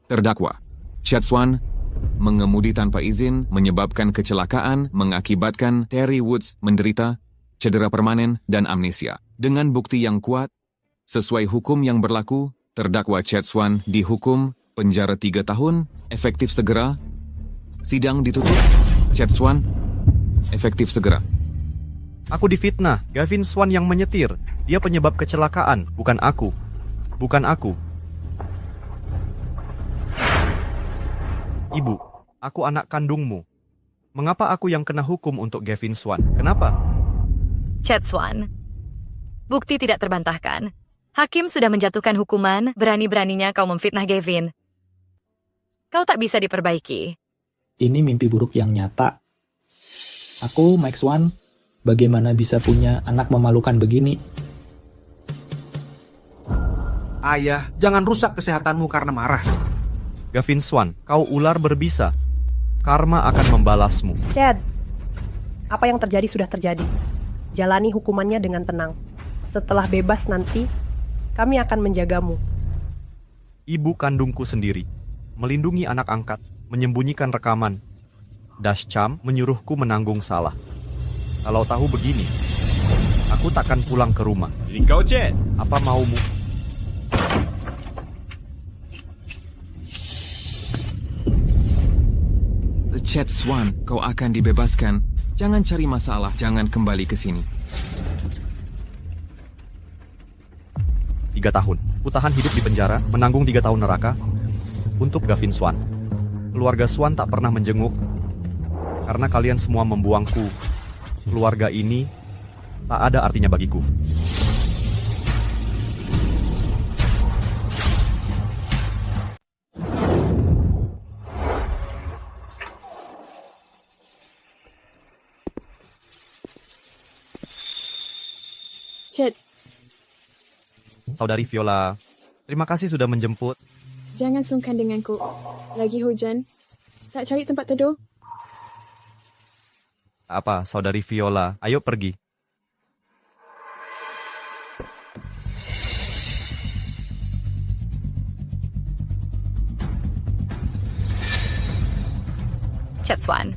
Terdakwa Chad Swan mengemudi tanpa izin menyebabkan kecelakaan mengakibatkan Terry Woods menderita cedera permanen dan amnesia. Dengan bukti yang kuat, sesuai hukum yang berlaku, terdakwa Chad Swan dihukum penjara 3 tahun, efektif segera. Sidang ditutup. Chad Swan, efektif segera. Aku difitnah. Gavin Swan yang menyetir. Dia penyebab kecelakaan, bukan aku. Bukan aku. Ibu, aku anak kandungmu. Mengapa aku yang kena hukum untuk Gavin Swan? Kenapa? Chad Swan, bukti tidak terbantahkan. Hakim sudah menjatuhkan hukuman, berani-beraninya kau memfitnah Gavin. Kau tak bisa diperbaiki. Ini mimpi buruk yang nyata. Aku, Mike Swan, bagaimana bisa punya anak memalukan begini? Ayah, jangan rusak kesehatanmu karena marah. Gavin Swan, kau ular berbisa. Karma akan membalasmu. Chad, apa yang terjadi sudah terjadi. Jalani hukumannya dengan tenang. Setelah bebas nanti, kami akan menjagamu. Ibu kandungku sendiri, melindungi anak angkat, menyembunyikan rekaman. Dashcam menyuruhku menanggung salah. Kalau tahu begini, aku takkan pulang ke rumah. Ini kau, Chad. Apa maumu? Chad Swan, kau akan dibebaskan. Jangan cari masalah, jangan kembali ke sini. 3 tahun. Ku tahan hidup di penjara, menanggung 3 tahun neraka. Untuk Gavin Swan. Keluarga Swan tak pernah menjenguk. Karena kalian semua membuangku. Keluarga ini tak ada artinya bagiku. Chad, Saudari Viola, terima kasih sudah menjemput. jangan sungkan denganku. Lagi hujan. Tak cari tempat teduh? Apa, Saudari Viola, ayo pergi. Chad Swan,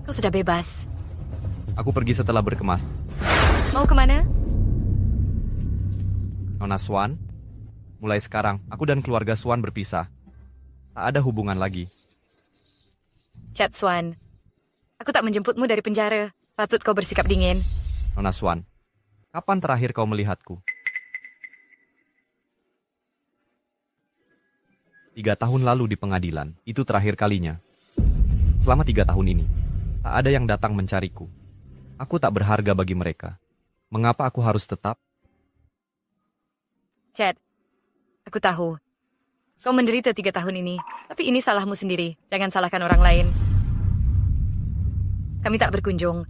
kau sudah bebas. Aku pergi setelah berkemas. Mau kemana? Nona Swan, mulai sekarang aku dan keluarga Swan berpisah. Tak ada hubungan lagi. Chad Swan, aku tak menjemputmu dari penjara. Patut kau bersikap dingin. Nona Swan, kapan terakhir kau melihatku? 3 tahun lalu di pengadilan, itu terakhir kalinya. Selama 3 tahun ini, tak ada yang datang mencariku. Aku tak berharga bagi mereka. Mengapa aku harus tetap? Chad, aku tahu. Kau menderita 3 tahun ini. Tapi ini salahmu sendiri. Jangan salahkan orang lain. Kami tak berkunjung.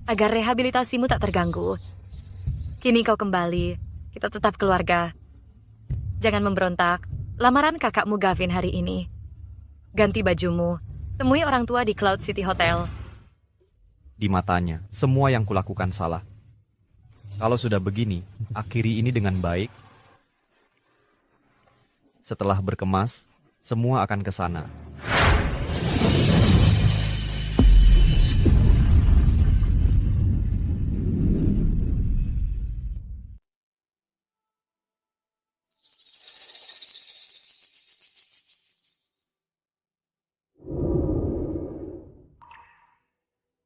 Agar rehabilitasimu tak terganggu. Kini kau kembali. Kita tetap keluarga. Jangan memberontak. Lamaran kakakmu Gavin hari ini. Ganti bajumu. Temui orang tua di Cloud City Hotel. Di matanya, semua yang kulakukan salah. Kalau sudah begini, akhiri ini dengan baik. Setelah berkemas, semua akan ke sana.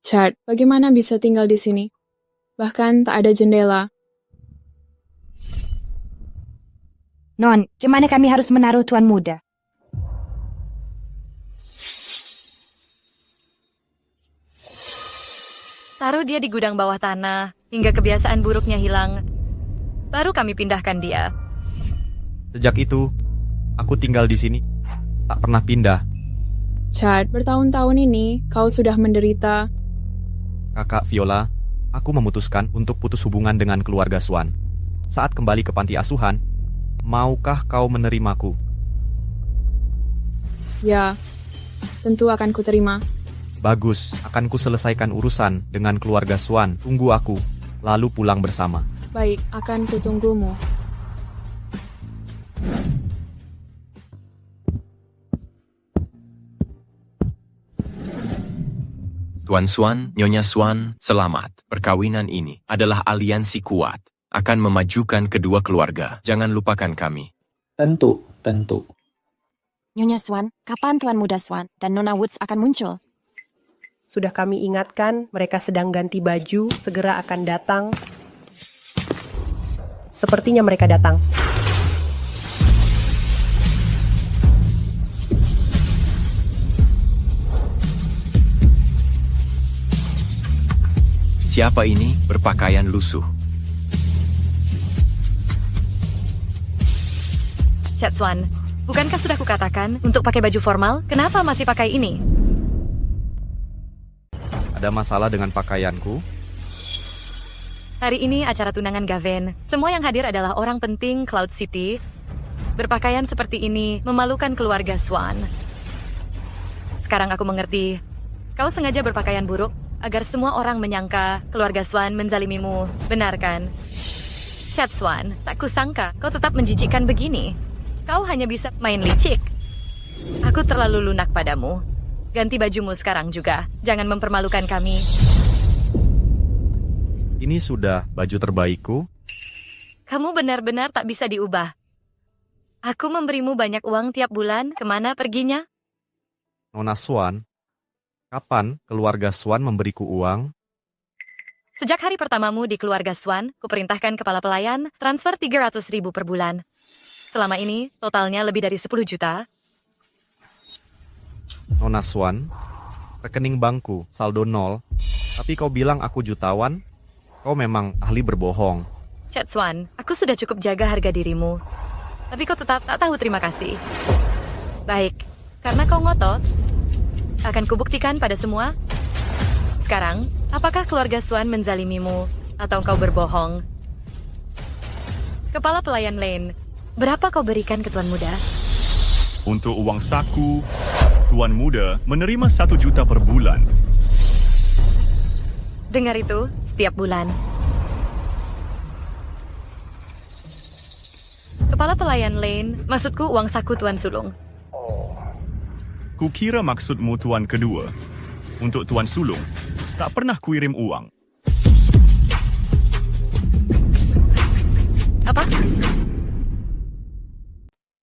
Chad, bagaimana bisa tinggal di sini? Bahkan tak ada jendela. Non, gimana kami harus menaruh tuan muda? Taruh dia di gudang bawah tanah, hingga kebiasaan buruknya hilang. Baru kami pindahkan dia. Sejak itu, aku tinggal di sini. Tak pernah pindah. Chad, bertahun-tahun ini kau sudah menderita. Kakak Viola, aku memutuskan untuk putus hubungan dengan keluarga Swan. Saat kembali ke panti asuhan, maukah kau menerimaku? Ya, tentu akan kuterima. Bagus, akan ku selesaikan urusan dengan keluarga Swan. Tunggu aku, lalu pulang bersama. Baik, akan kutunggumu. Tuan Swan, Nyonya Swan, selamat. Perkawinan ini adalah aliansi kuat. Akan memajukan kedua keluarga. Jangan lupakan kami. Tentu, tentu. Nyonya Swan, kapan Tuan Muda Swan dan Nona Woods akan muncul? Sudah kami ingatkan, mereka sedang ganti baju, segera akan datang. Sepertinya mereka datang. Siapa ini berpakaian lusuh? Chat Swan, bukankah sudah kukatakan untuk pakai baju formal? Kenapa masih pakai ini? Ada masalah dengan pakaianku? Hari ini acara tunangan Gavin. Semua yang hadir adalah orang penting Cloud City. Berpakaian seperti ini memalukan keluarga Swan. Sekarang aku mengerti. Kau sengaja berpakaian buruk agar semua orang menyangka keluarga Swan menzalimimu. Benar kan? Chat Swan, tak kusangka kau tetap menjijikkan begini. Kau hanya bisa main licik. Aku terlalu lunak padamu. Ganti bajumu sekarang juga. Jangan mempermalukan kami. Ini sudah baju terbaikku. Kamu benar-benar tak bisa diubah. Aku memberimu banyak uang tiap bulan. Kemana perginya? Nona Swan, kapan keluarga Swan memberiku uang? Sejak hari pertamamu di keluarga Swan, kuperintahkan kepala pelayan transfer 300.000 per bulan. Selama ini, totalnya lebih dari 10 juta. Nona Swan, rekening bankku saldo 0, tapi kau bilang aku jutawan? Kau memang ahli berbohong. Chat Swan, aku sudah cukup jaga harga dirimu. Tapi kau tetap tak tahu terima kasih. Baik, karena kau ngotot, akan kubuktikan pada semua. Sekarang, apakah keluarga Swan menzalimimu atau kau berbohong? Kepala pelayan Lane, berapa kau berikan ke Tuan Muda? Untuk uang saku, Tuan Muda menerima 1 juta per bulan. Dengar itu, setiap bulan. Kepala pelayan Lane, maksudku uang saku Tuan Sulung. Kukira maksudmu Tuan kedua. Untuk Tuan Sulung, tak pernah kuirim uang. Apa?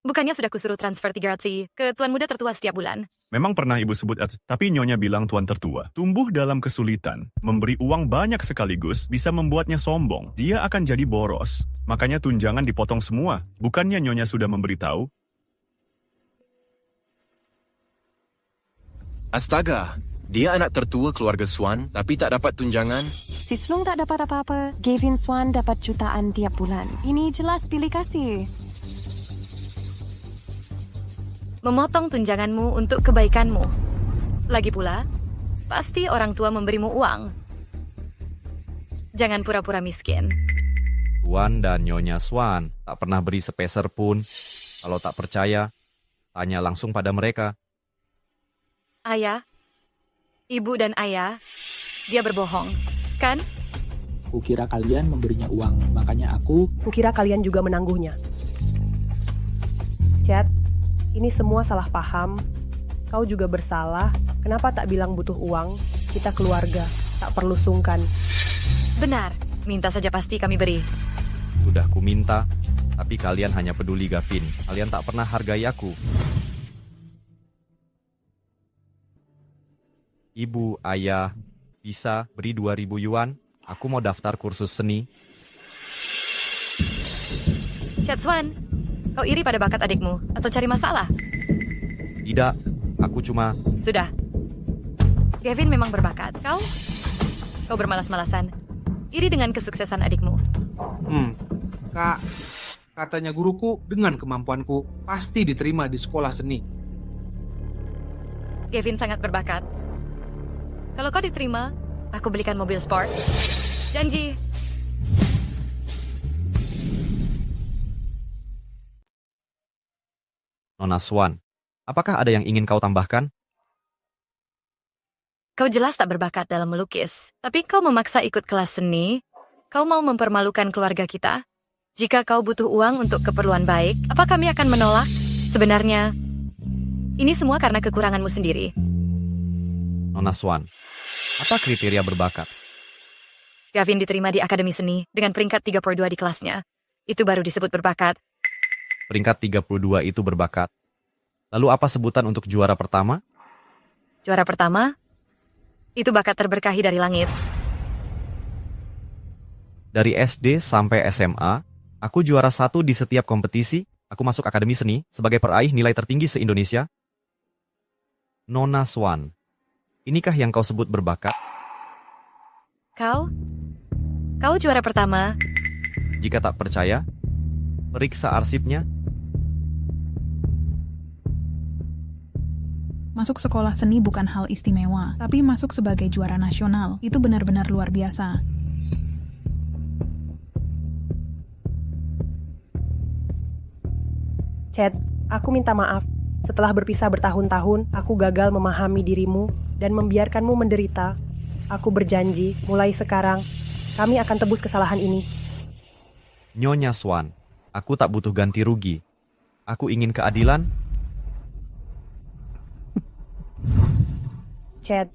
Bukannya sudah kusuruh transfer 300 ke Tuan Muda tertua setiap bulan? Memang pernah ibu sebut, tapi Nyonya bilang Tuan tertua. Tumbuh dalam kesulitan, memberi uang banyak sekaligus bisa membuatnya sombong. Dia akan jadi boros. Makanya tunjangan dipotong semua. Bukannya Nyonya sudah memberitahu? Astaga, dia anak tertua keluarga Swan tapi tak dapat tunjangan. Si Sulung tak dapat apa-apa. Gavin Swan dapat jutaan tiap bulan. Ini jelas pilih kasih. Memotong tunjanganmu untuk kebaikanmu. Lagi pula, pasti orang tua memberimu uang. Jangan pura-pura miskin. Tuan dan Nyonya Swan tak pernah beri sepeser pun. Kalau tak percaya, tanya langsung pada mereka. Ayah, ibu dan ayah, dia berbohong, kan? Kukira kalian memberinya uang, makanya aku... Kukira kalian juga menangguhnya. Chat, ini semua salah paham. Kau juga bersalah. Kenapa tak bilang butuh uang? Kita keluarga, tak perlu sungkan. Benar, minta saja pasti kami beri. Sudah ku minta, tapi kalian hanya peduli Gavin. Kalian tak pernah hargai aku. Ibu, ayah, bisa beri 2.000 yuan? Aku mau daftar kursus seni. Chat Swan, kau iri pada bakat adikmu atau cari masalah? Tidak, aku cuma... Sudah. Gavin memang berbakat. Kau bermalas-malasan. Iri dengan kesuksesan adikmu. Kak, katanya guruku dengan kemampuanku pasti diterima di sekolah seni. Gavin sangat berbakat. Kalau kau diterima, aku belikan mobil sport. Janji. Nona Swan, apakah ada yang ingin kau tambahkan? Kau jelas tak berbakat dalam melukis, tapi kau memaksa ikut kelas seni. kau mau mempermalukan keluarga kita? Jika kau butuh uang untuk keperluan baik, apa kami akan menolak? Sebenarnya, ini semua karena kekuranganmu sendiri. Nona Swan, apa kriteria berbakat? Gavin diterima di Akademi Seni dengan peringkat 32 di kelasnya. Itu baru disebut berbakat. Peringkat 32 itu berbakat. Lalu apa sebutan untuk juara pertama? Juara pertama, itu bakat terberkahi dari langit. Dari SD sampai SMA, aku juara 1 di setiap kompetisi. Aku masuk Akademi Seni sebagai peraih nilai tertinggi se-Indonesia. Nona Swan, inikah yang kau sebut berbakat? Kau juara pertama. Jika tak percaya, periksa arsipnya. Masuk sekolah seni bukan hal istimewa, tapi masuk sebagai juara nasional, itu benar-benar luar biasa. Chad, aku minta maaf. Setelah berpisah bertahun-tahun, aku gagal memahami dirimu dan membiarkanmu menderita. Aku berjanji, mulai sekarang, kami akan tebus kesalahan ini. Nyonya Swan, aku tak butuh ganti rugi. Aku ingin keadilan. Chad,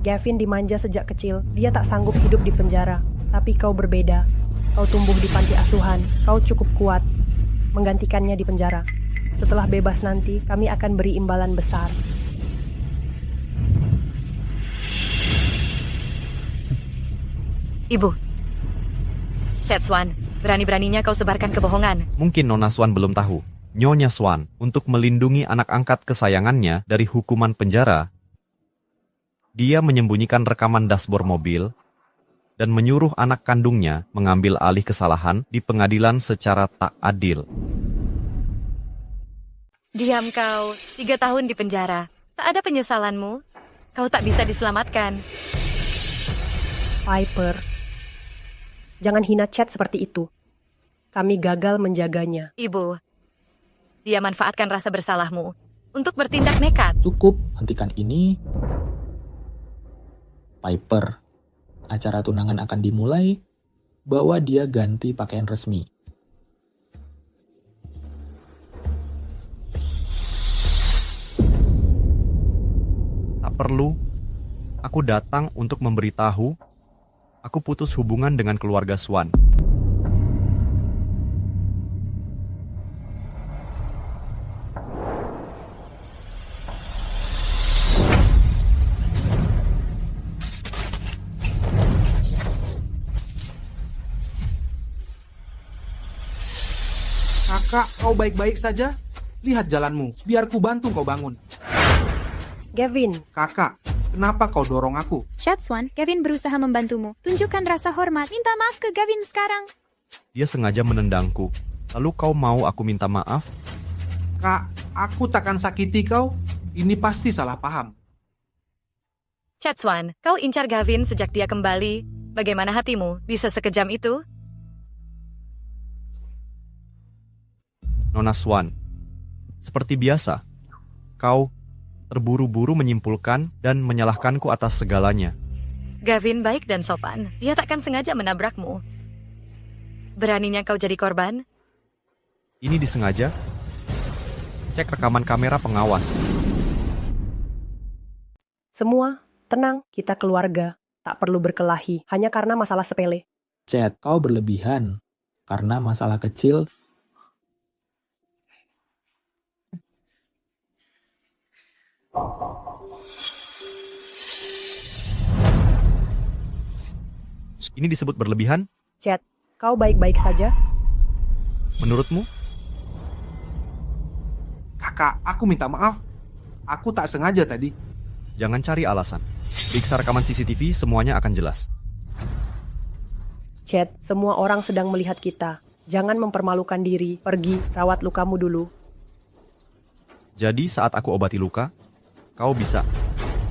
Gavin dimanja sejak kecil. Dia tak sanggup hidup di penjara. Tapi kau berbeda. Kau tumbuh di panti asuhan. Kau cukup kuat menggantikannya di penjara. Setelah bebas nanti, kami akan beri imbalan besar. Ibu. Chad Swan, berani-beraninya kau sebarkan kebohongan. Mungkin Nona Swan belum tahu. Nyonya Swan, untuk melindungi anak angkat kesayangannya dari hukuman penjara, dia menyembunyikan rekaman dashboard mobil dan menyuruh anak kandungnya mengambil alih kesalahan di pengadilan secara tak adil. Diam kau, 3 tahun di penjara. Tak ada penyesalanmu. Kau tak bisa diselamatkan. Piper, jangan hina Chad seperti itu. Kami gagal menjaganya. Ibu, dia manfaatkan rasa bersalahmu untuk bertindak nekat. Cukup, hentikan ini. Piper, acara tunangan akan dimulai. Bawa dia ganti pakaian resmi. Tak perlu. Aku datang untuk memberitahu. Aku putus hubungan dengan keluarga Swan. Kakak, kau baik-baik saja? Lihat jalanmu, biar ku bantu kau bangun. Gavin, Kakak, kenapa kau dorong aku? Chad Swan, Gavin berusaha membantumu. Tunjukkan rasa hormat. Minta maaf ke Gavin sekarang. Dia sengaja menendangku. Lalu kau mau aku minta maaf? Kak, aku takkan sakiti kau. Ini pasti salah paham. Chad Swan, kau incar Gavin sejak dia kembali. Bagaimana hatimu? Bisa sekejam itu? Nona Swan, seperti biasa, kau terburu-buru menyimpulkan dan menyalahkanku atas segalanya. Gavin baik dan sopan. Dia takkan sengaja menabrakmu. Beraninya kau jadi korban? Ini disengaja? Cek rekaman kamera pengawas. semua tenang, kita keluarga. Tak perlu berkelahi, hanya karena masalah sepele. Chad, kau berlebihan. Karena masalah kecil. Ini disebut berlebihan? Chad, kau baik-baik saja? Menurutmu? Kakak, aku minta maaf. Aku tak sengaja tadi. Jangan cari alasan. Periksa rekaman CCTV, semuanya akan jelas. Chad, semua orang sedang melihat kita. Jangan mempermalukan diri. Pergi, rawat lukamu dulu. Jadi saat aku obati luka, kau bisa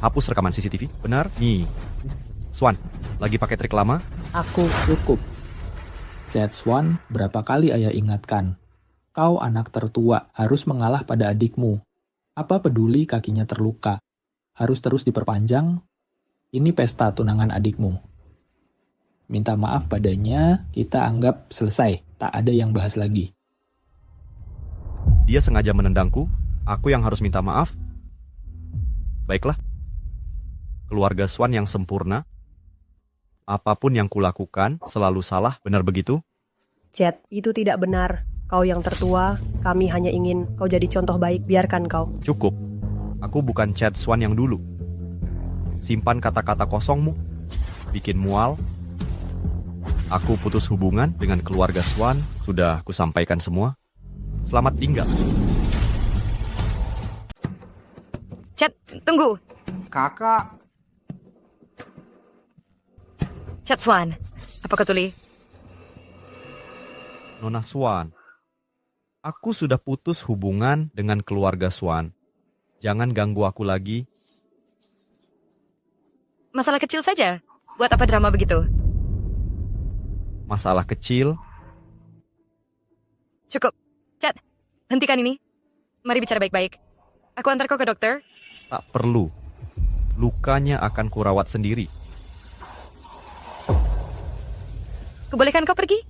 hapus rekaman CCTV, benar? Nih. Swan, lagi pakai trik lama? Aku cukup. Chad Swan, berapa kali ayah ingatkan? Kau anak tertua, harus mengalah pada adikmu. Apa peduli kakinya terluka? Harus terus diperpanjang? Ini pesta tunangan adikmu. minta maaf padanya, kita anggap selesai. Tak ada yang bahas lagi. Dia sengaja menendangku, aku yang harus minta maaf. Baiklah. Keluarga Swan yang sempurna. Apapun yang kulakukan selalu salah, benar begitu? Chad, itu tidak benar. Kau yang tertua, kami hanya ingin kau jadi contoh baik, biarkan kau. Cukup. Aku bukan Chad Swan yang dulu. Simpan kata-kata kosongmu. Bikin mual. Aku putus hubungan dengan keluarga Swan. Sudah kusampaikan semua. Selamat tinggal. Chad, tunggu. Kakak, Chad Swan, apa kau tuli? Nona Swan, aku sudah putus hubungan dengan keluarga Swan. Jangan ganggu aku lagi. Masalah kecil saja. Buat apa drama begitu? Masalah kecil. Cukup. Chad, hentikan ini. Mari bicara baik-baik. Aku antar kau ke dokter. Tak perlu. Lukanya akan kurawat sendiri. Kubolehkan kau pergi?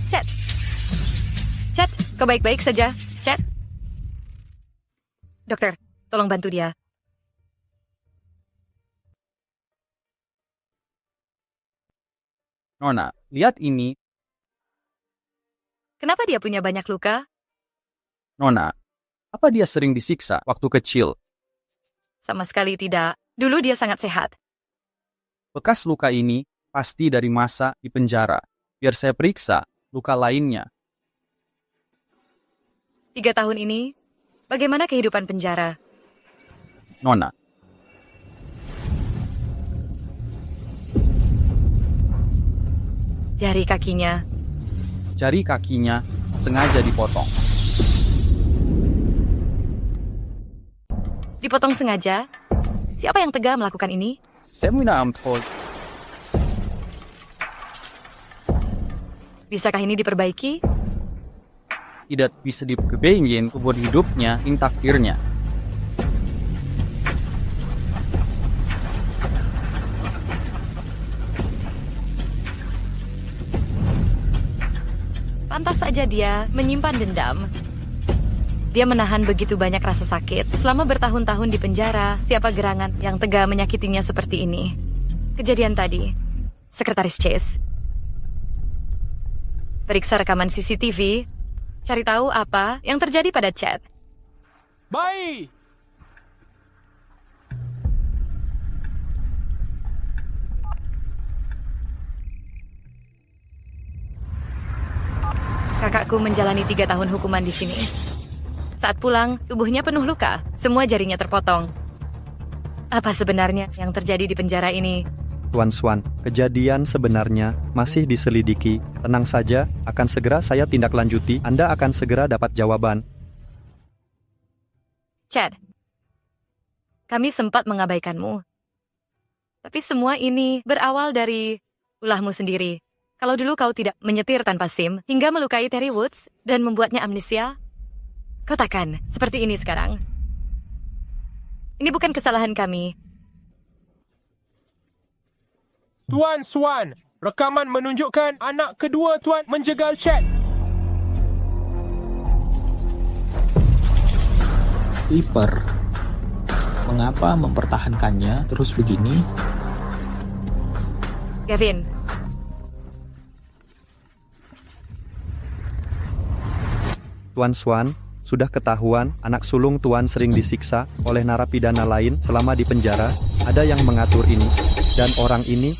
Chad. Chad, kau baik-baik saja. Chad. Dokter, tolong bantu dia. Nona, lihat ini. Kenapa dia punya banyak luka? Nona, apa dia sering disiksa waktu kecil? Sama sekali tidak. Dulu dia sangat sehat. Bekas luka ini pasti dari masa di penjara. Biar saya periksa luka lainnya. 3 tahun ini, bagaimana kehidupan penjara? Nona, Jari kakinya. jari kakinya sengaja dipotong. Dipotong sengaja? Siapa yang tega melakukan ini? Saya minta ampun. Bisakah ini diperbaiki? Tidak bisa diperbaiki umur hidupnya, ini takdirnya. Pantas saja dia menyimpan dendam. Dia menahan begitu banyak rasa sakit selama bertahun-tahun di penjara. Siapa gerangan yang tega menyakitinya seperti ini? Kejadian tadi, Sekretaris Chase. Periksa rekaman CCTV, cari tahu apa yang terjadi pada Chad. Baik. Kakakku menjalani 3 tahun hukuman di sini. Saat pulang, tubuhnya penuh luka, semua jarinya terpotong. Apa sebenarnya yang terjadi di penjara ini? Tuan Swan, kejadian sebenarnya masih diselidiki. Tenang saja, akan segera saya tindak lanjuti. Anda akan segera dapat jawaban. Chad, kami sempat mengabaikanmu. Tapi semua ini berawal dari ulahmu sendiri. Kalau dulu kau tidak menyetir tanpa SIM hingga melukai Terry Woods dan membuatnya amnesia, kau takkan seperti ini sekarang. Ini bukan kesalahan kami. Tuan Swan, rekaman menunjukkan anak kedua Tuan menjegal Chad. Piper, mengapa mempertahankannya terus begini? Gavin, Tuan Swan, sudah ketahuan anak sulung Tuan sering disiksa oleh narapidana lain selama di penjara. Ada yang mengatur ini, dan orang ini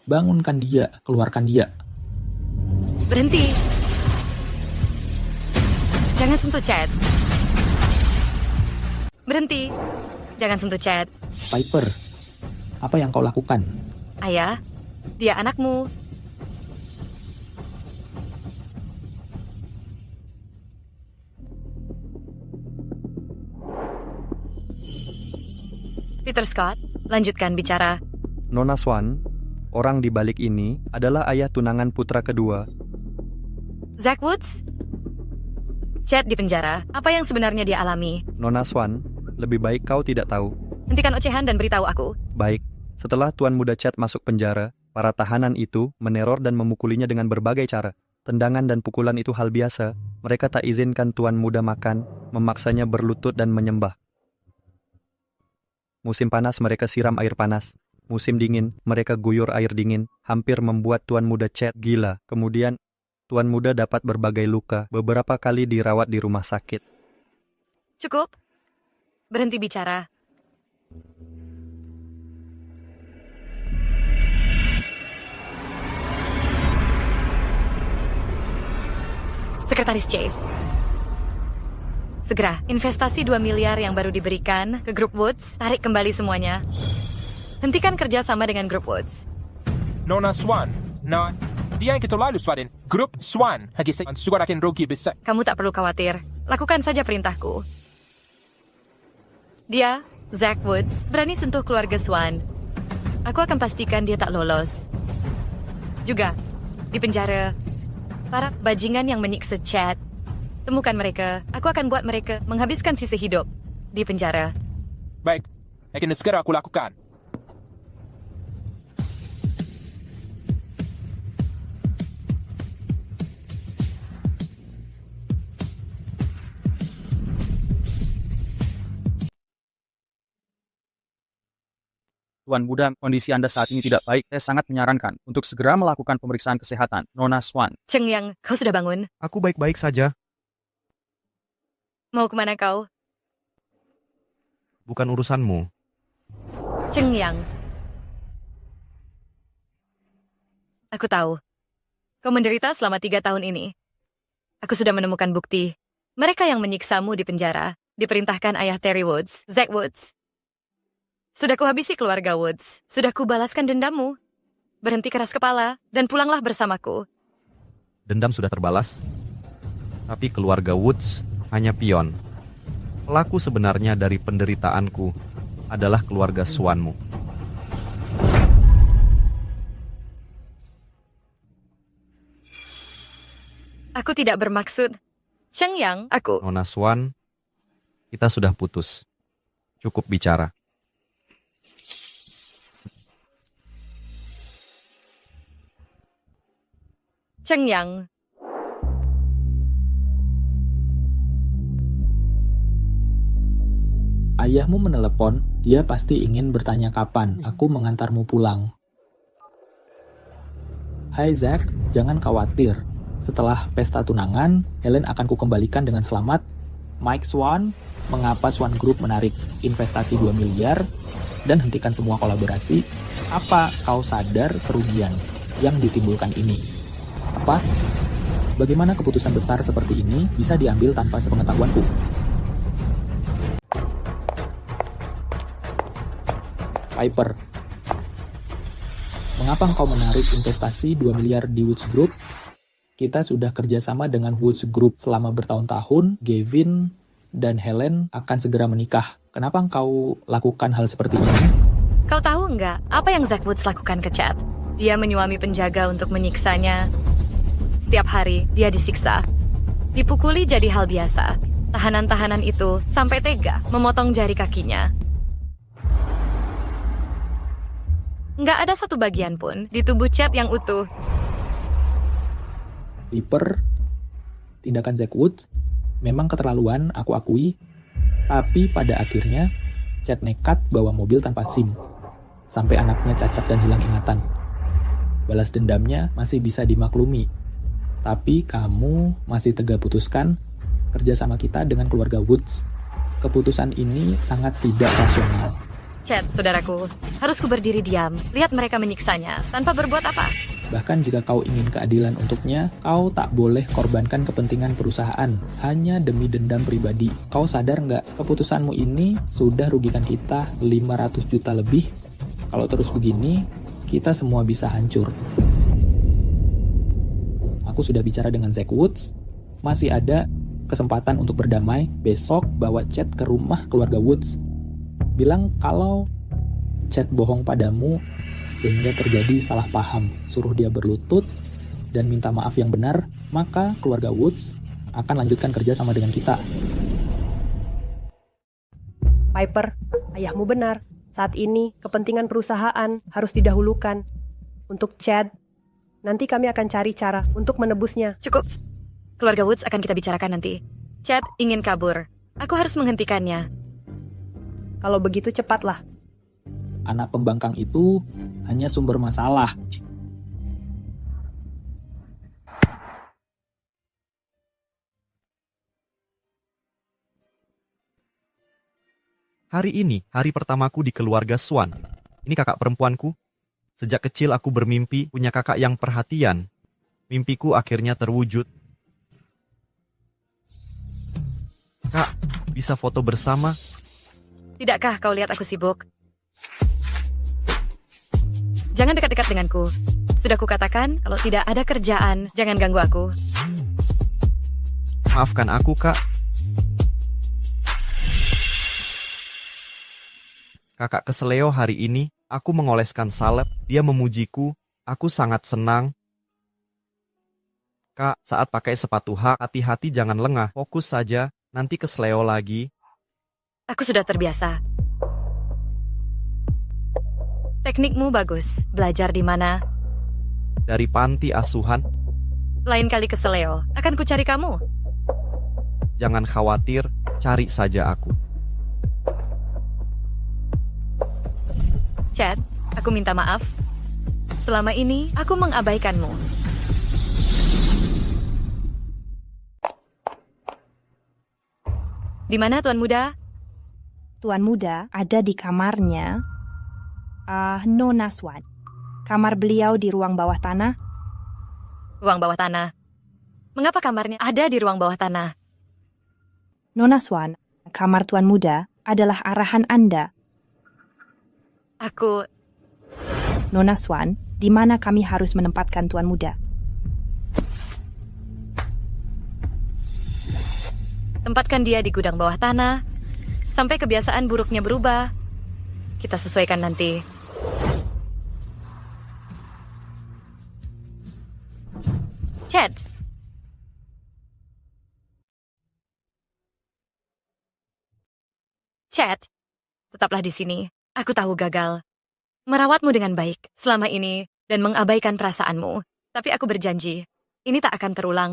Bangunkan dia, keluarkan dia. berhenti. Jangan sentuh Chad. Berhenti. Jangan sentuh Chad. Piper, apa yang kau lakukan? Ayah, dia anakmu. Peter Scott, lanjutkan bicara. Nona Swan, orang di balik ini adalah ayah tunangan putra kedua. Zack Woods? Chad di penjara. Apa yang sebenarnya dia alami? Nona Swan, lebih baik kau tidak tahu. Hentikan ocehan dan beritahu aku. Baik, setelah Tuan Muda Chad masuk penjara, para tahanan itu meneror dan memukulinya dengan berbagai cara. Tendangan dan pukulan itu hal biasa. Mereka tak izinkan Tuan Muda makan, memaksanya berlutut dan menyembah. Musim panas mereka siram air panas. Musim dingin mereka guyur air dingin, hampir membuat Tuan Muda Chad gila. Kemudian, Tuan Muda dapat berbagai luka, beberapa kali dirawat di rumah sakit. Cukup. Berhenti bicara. Sekretaris Chase. Segera, investasi 2 miliar yang baru diberikan ke grup Woods, tarik kembali semuanya. Hentikan kerja sama dengan grup Woods. Nona Swan. Nah, dia yang kita lalu Swadin. Grup Swan. Hagi juga akan rugi besar. Kamu tak perlu khawatir. Lakukan saja perintahku. Dia, Zack Woods, berani sentuh keluarga Swan. Aku akan pastikan dia tak lolos. Juga, di penjara, para bajingan yang menyiksa Chad. Temukan mereka. Aku akan buat mereka menghabiskan sisa hidup di penjara. Baik, akan segera aku lakukan. Tuan Muda, kondisi Anda saat ini tidak baik. Saya sangat menyarankan untuk segera melakukan pemeriksaan kesehatan. Nona Swan. Cheng Yang, kau sudah bangun? Aku baik-baik saja. Mau kemana kau? Bukan urusanmu. Cheng Yang. Aku tahu. Kau menderita selama 3 tahun ini. Aku sudah menemukan bukti. Mereka yang menyiksamu di penjara, diperintahkan ayah Terry Woods, Zack Woods. Sudah kuhabisi keluarga Woods. Sudah kubalaskan dendammu. Berhenti keras kepala dan pulanglah bersamaku. Dendam sudah terbalas. Tapi keluarga Woods hanya pion. Pelaku sebenarnya dari penderitaanku adalah keluarga Swanmu. Aku tidak bermaksud. Cheng Yang, aku... Nona Swan, kita sudah putus. Cukup bicara. Cheng Yang. Ayahmu menelepon, dia pasti ingin bertanya kapan aku mengantarmu pulang. Hai Zack, jangan khawatir. Setelah pesta tunangan, Helen akan kukembalikan dengan selamat. Mike Swan, mengapa Swan Group menarik investasi 2 miliar dan hentikan semua kolaborasi? Apa kau sadar kerugian yang ditimbulkan ini? Apa? Bagaimana keputusan besar seperti ini bisa diambil tanpa sepengetahuanku? Piper, mengapa engkau menarik investasi 2 miliar di Woods Group? Kita sudah kerjasama dengan Woods Group selama bertahun-tahun. Gavin dan Helen akan segera menikah. Kenapa engkau lakukan hal seperti ini? Kau tahu nggak apa yang Zack Woods lakukan ke Chad? Dia menyuami penjaga untuk menyiksanya. Setiap hari dia disiksa. Dipukuli jadi hal biasa. Tahanan-tahanan itu sampai tega memotong jari kakinya. Nggak ada satu bagian pun di tubuh Chad yang utuh. Piper, tindakan Zack Woods memang keterlaluan, aku akui. Tapi pada akhirnya, Chad nekat bawa mobil tanpa SIM. Sampai anaknya cacat dan hilang ingatan. Balas dendamnya masih bisa dimaklumi. Tapi kamu masih tega putuskan kerja sama kita dengan keluarga Woods. Keputusan ini sangat tidak rasional. Chad, saudaraku, harus ku berdiri diam, lihat mereka menyiksanya, tanpa berbuat apa. Bahkan jika kau ingin keadilan untuknya, kau tak boleh korbankan kepentingan perusahaan, hanya demi dendam pribadi. Kau sadar nggak, keputusanmu ini sudah rugikan kita 500 juta lebih. Kalau terus begini, kita semua bisa hancur. Aku sudah bicara dengan Zack Woods, masih ada kesempatan untuk berdamai. Besok bawa Chad ke rumah keluarga Woods. Bilang kalau Chad bohong padamu sehingga terjadi salah paham. Suruh dia berlutut dan minta maaf yang benar, maka keluarga Woods akan lanjutkan kerja sama dengan kita. Piper, ayahmu benar. Saat ini, kepentingan perusahaan harus didahulukan. Untuk Chad, nanti kami akan cari cara untuk menebusnya. Cukup. Keluarga Woods akan kita bicarakan nanti. Chad ingin kabur. Aku harus menghentikannya. Kalau begitu cepatlah. Anak pembangkang itu hanya sumber masalah. Hari ini, hari pertamaku di keluarga Swan. Ini kakak perempuanku. Sejak kecil aku bermimpi punya kakak yang perhatian. Mimpiku akhirnya terwujud. Kak, bisa foto bersama? Tidakkah kau lihat aku sibuk? Jangan dekat-dekat denganku. Sudah kukatakan, kalau tidak ada kerjaan, jangan ganggu aku. Maafkan aku, Kak. Kakak keseleo hari ini, aku mengoleskan salep, dia memujiku, aku sangat senang. Kak, saat pakai sepatu hak, hati-hati jangan lengah, fokus saja, nanti keseleo lagi. Aku sudah terbiasa. Teknikmu bagus. Belajar di mana? Dari panti asuhan. Lain kali ke Seleo, akan ku cari kamu. Jangan khawatir, cari saja aku. Chad, aku minta maaf. Selama ini, aku mengabaikanmu. Di mana Tuan Muda? Tuan Muda ada di kamarnya Nona Swan. Kamar beliau di ruang bawah tanah. Ruang bawah tanah. Mengapa kamarnya ada di ruang bawah tanah? Nona Swan, kamar Tuan Muda adalah arahan Anda. Aku... Nona Swan, di mana kami harus menempatkan Tuan Muda? Tempatkan dia di gudang bawah tanah, sampai kebiasaan buruknya berubah. Kita sesuaikan nanti. Chad. Chad, tetaplah di sini. Aku tahu gagal. Merawatmu dengan baik selama ini dan mengabaikan perasaanmu. Tapi aku berjanji, ini tak akan terulang.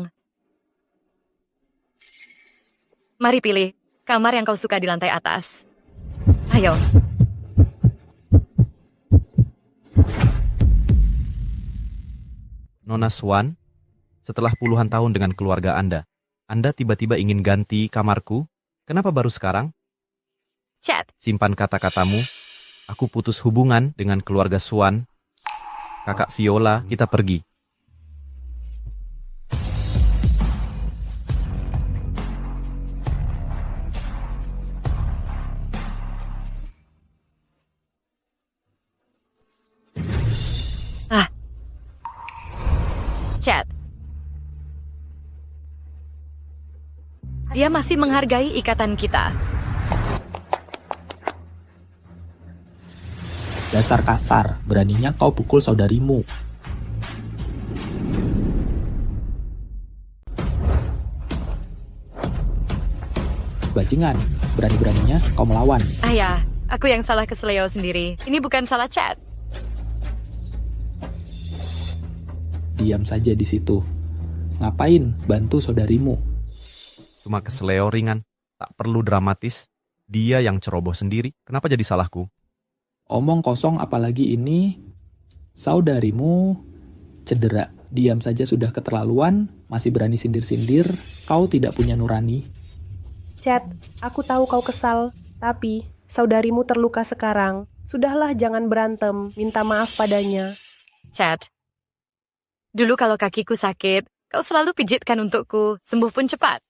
Mari pilih kamar yang kau suka di lantai atas. Ayo. Nona Swan, setelah puluhan tahun dengan keluarga Anda tiba-tiba ingin ganti kamarku? Kenapa baru sekarang? Chad. Simpan kata-katamu. Aku putus hubungan dengan keluarga Swan. Kakak Viola, kita pergi. Chad. Dia masih menghargai ikatan kita. Dasar kasar, beraninya kau pukul saudarimu. Bajingan, berani-beraninya kau melawan. Ayah, aku yang salah ke Seleo sendiri. Ini bukan salah Chad. Diam saja di situ. Ngapain bantu saudarimu? Cuma keseleo ringan, tak perlu dramatis. Dia yang ceroboh sendiri, kenapa jadi salahku? Omong kosong apalagi ini. Saudarimu cedera. Diam saja sudah keterlaluan, masih berani sindir-sindir. Kau tidak punya nurani. Chad, aku tahu kau kesal, tapi saudarimu terluka sekarang. Sudahlah, jangan berantem, minta maaf padanya. Chad. Dulu kalau kakiku sakit, kau selalu pijitkan untukku, sembuh pun cepat.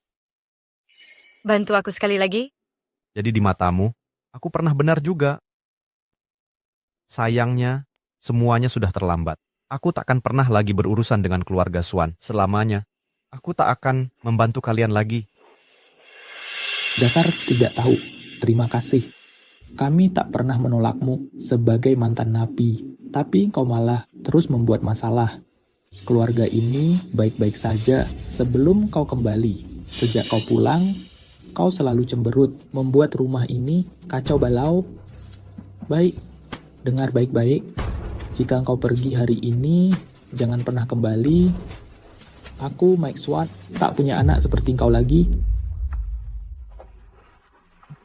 Bantu aku sekali lagi. Jadi di matamu, aku pernah benar juga. Sayangnya, semuanya sudah terlambat. Aku tak akan pernah lagi berurusan dengan keluarga Swan selamanya. Aku tak akan membantu kalian lagi. Dasar tidak tahu. Terima kasih. Kami tak pernah menolakmu sebagai mantan napi. Tapi kau malah terus membuat masalah. Keluarga ini baik-baik saja sebelum kau kembali. Sejak kau pulang, kau selalu cemberut, membuat rumah ini kacau balau. Baik, dengar baik-baik. Jika kau pergi hari ini, jangan pernah kembali. Aku, Mike Swan, tak punya anak seperti kau lagi.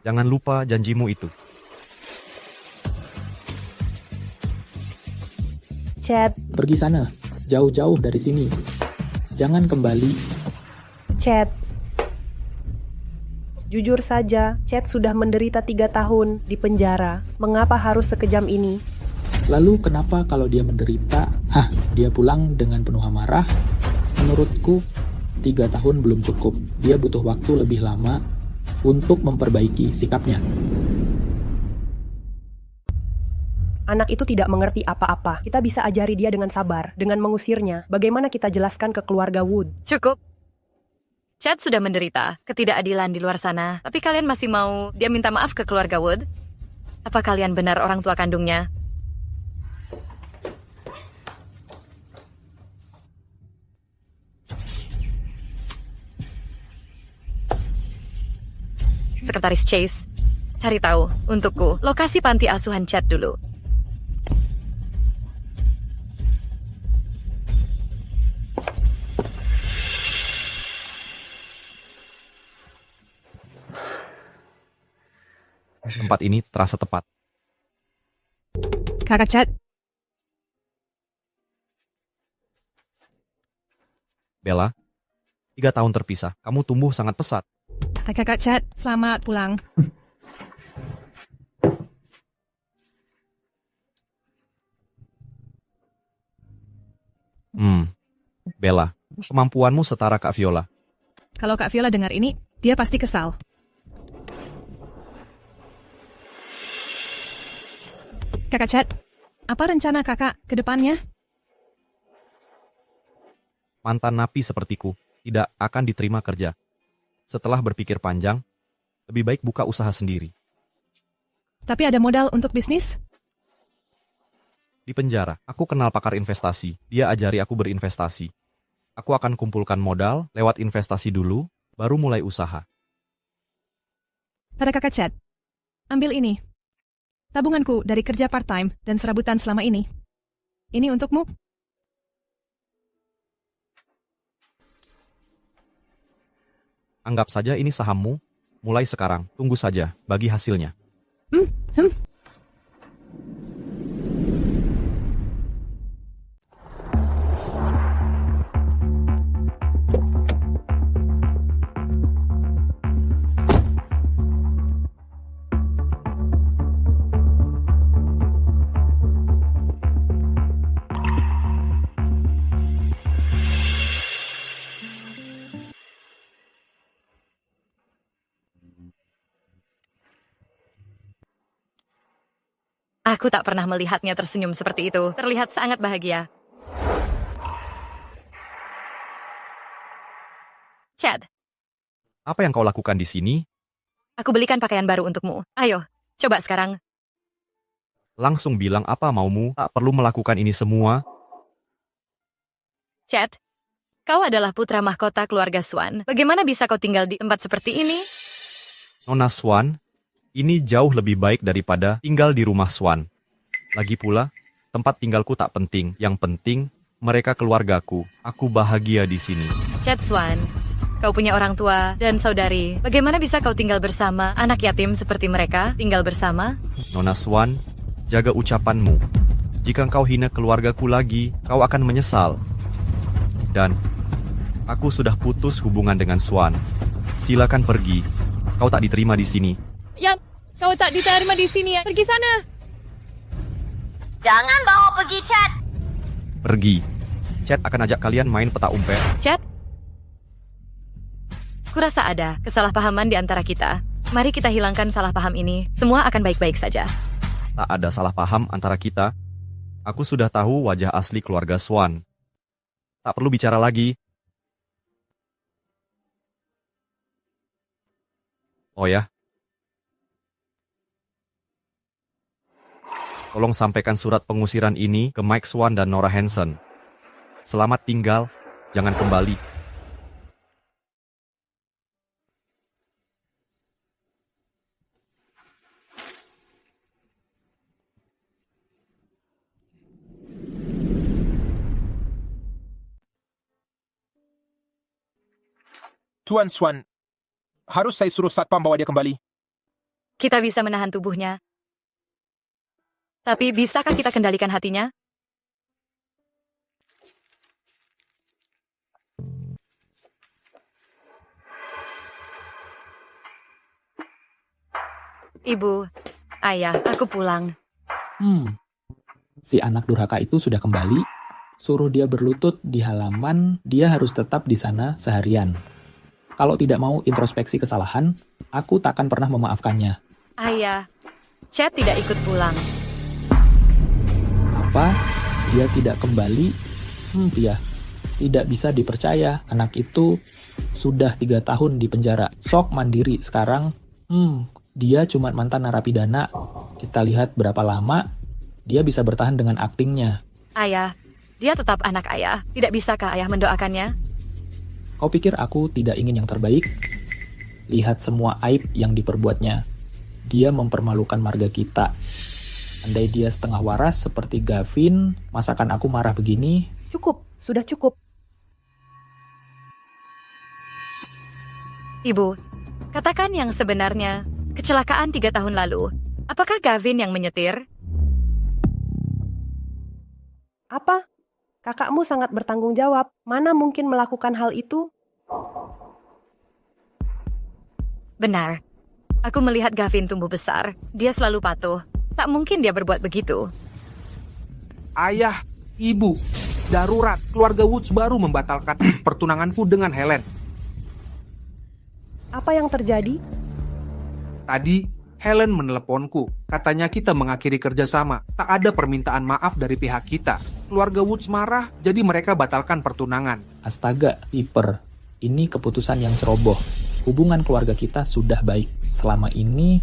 Jangan lupa janjimu itu. Chad, Pergi sana, jauh-jauh dari sini. Jangan kembali. Chad. Jujur saja, Chad sudah menderita 3 tahun di penjara. Mengapa harus sekejam ini? Lalu kenapa kalau dia menderita, dia pulang dengan penuh amarah? Menurutku, 3 tahun belum cukup. Dia butuh waktu lebih lama untuk memperbaiki sikapnya. Anak itu tidak mengerti apa-apa. Kita bisa ajari dia dengan sabar, dengan mengusirnya. Bagaimana kita jelaskan ke keluarga Wood? Cukup. Chad sudah menderita ketidakadilan di luar sana, tapi kalian masih mau dia minta maaf ke keluarga Wood? Apa kalian benar orang tua kandungnya? Sekretaris Chase, cari tahu untukku lokasi panti asuhan Chad dulu. Tempat ini terasa tepat. Kakak Chad, Bella, 3 tahun terpisah, kamu tumbuh sangat pesat. Kakak Chad, selamat pulang. Bella, kemampuanmu setara Kak Viola. Kalau Kak Viola dengar ini, dia pasti kesal. Kakak Chad, apa rencana kakak ke depannya? Mantan napi sepertiku tidak akan diterima kerja. Setelah berpikir panjang, lebih baik buka usaha sendiri. Tapi ada modal untuk bisnis? Di penjara, aku kenal pakar investasi. Dia ajari aku berinvestasi. Aku akan kumpulkan modal lewat investasi dulu, baru mulai usaha. Tada Kakak Chad, ambil ini. Tabunganku dari kerja part-time dan serabutan selama ini. Ini untukmu. Anggap saja ini sahammu. Mulai sekarang, tunggu saja, bagi hasilnya. Aku tak pernah melihatnya tersenyum seperti itu. Terlihat sangat bahagia. Chad, Apa yang kau lakukan di sini? aku belikan pakaian baru untukmu. Ayo, coba sekarang. Langsung bilang apa maumu, tak perlu melakukan ini semua. Chad, kau adalah putra mahkota keluarga Swan. Bagaimana bisa kau tinggal di tempat seperti ini? Nona Swan, ini jauh lebih baik daripada tinggal di rumah Swan. Lagi pula, tempat tinggalku tak penting. Yang penting, mereka keluargaku. Aku bahagia di sini. Chad Swan, kau punya orang tua dan saudari. Bagaimana bisa kau tinggal bersama anak yatim seperti mereka? Tinggal bersama? Nona Swan, jaga ucapanmu. Jika kau hina keluargaku lagi, kau akan menyesal. Dan, aku sudah putus hubungan dengan Swan. Silakan pergi. Kau tak diterima di sini. Yang, kau tak diterima di sini ya. Pergi sana. Jangan bawa pergi, Chad. Pergi. Chad akan ajak kalian main peta umpet. Chad? Kurasa ada kesalahpahaman di antara kita. Mari kita hilangkan salah paham ini. Semua akan baik-baik saja. Tak ada salah paham antara kita. Aku sudah tahu wajah asli keluarga Swan. Tak perlu bicara lagi. Oh ya? Tolong sampaikan surat pengusiran ini ke Mike Swan dan Nora Hansen. Selamat tinggal, jangan kembali. Tuan Swan, harus saya suruh satpam bawa dia kembali. Kita bisa menahan tubuhnya. Tapi bisakah kita kendalikan hatinya? Ibu, ayah, aku pulang. Si anak durhaka itu sudah kembali. Suruh dia berlutut di halaman, dia harus tetap di sana seharian. Kalau tidak mau introspeksi kesalahan, aku takkan pernah memaafkannya. Ayah, Chad tidak ikut pulang. Apa? Dia tidak kembali? Ya, tidak bisa dipercaya. Anak itu sudah 3 tahun di penjara. Sok mandiri sekarang. Dia cuma mantan narapidana. Kita lihat berapa lama dia bisa bertahan dengan aktingnya. Ayah, dia tetap anak ayah. Tidak bisakah ayah mendoakannya? Kau pikir aku tidak ingin yang terbaik? Lihat semua aib yang diperbuatnya. Dia mempermalukan marga kita. Andai dia setengah waras seperti Gavin, masakan aku marah begini? Cukup, sudah cukup. Ibu, katakan yang sebenarnya. Kecelakaan 3 tahun lalu. Apakah Gavin yang menyetir? Apa? Kakakmu sangat bertanggung jawab. Mana mungkin melakukan hal itu? Benar. Aku melihat Gavin tumbuh besar. Dia selalu patuh. Tak mungkin dia berbuat begitu. Ayah, ibu, darurat. Keluarga Woods baru membatalkan pertunanganku dengan Helen. Apa yang terjadi? Tadi, Helen meneleponku. Katanya kita mengakhiri kerjasama. Tak ada permintaan maaf dari pihak kita. Keluarga Woods marah, jadi mereka batalkan pertunangan. Astaga, Piper. Ini keputusan yang ceroboh. Hubungan keluarga kita sudah baik. Selama ini,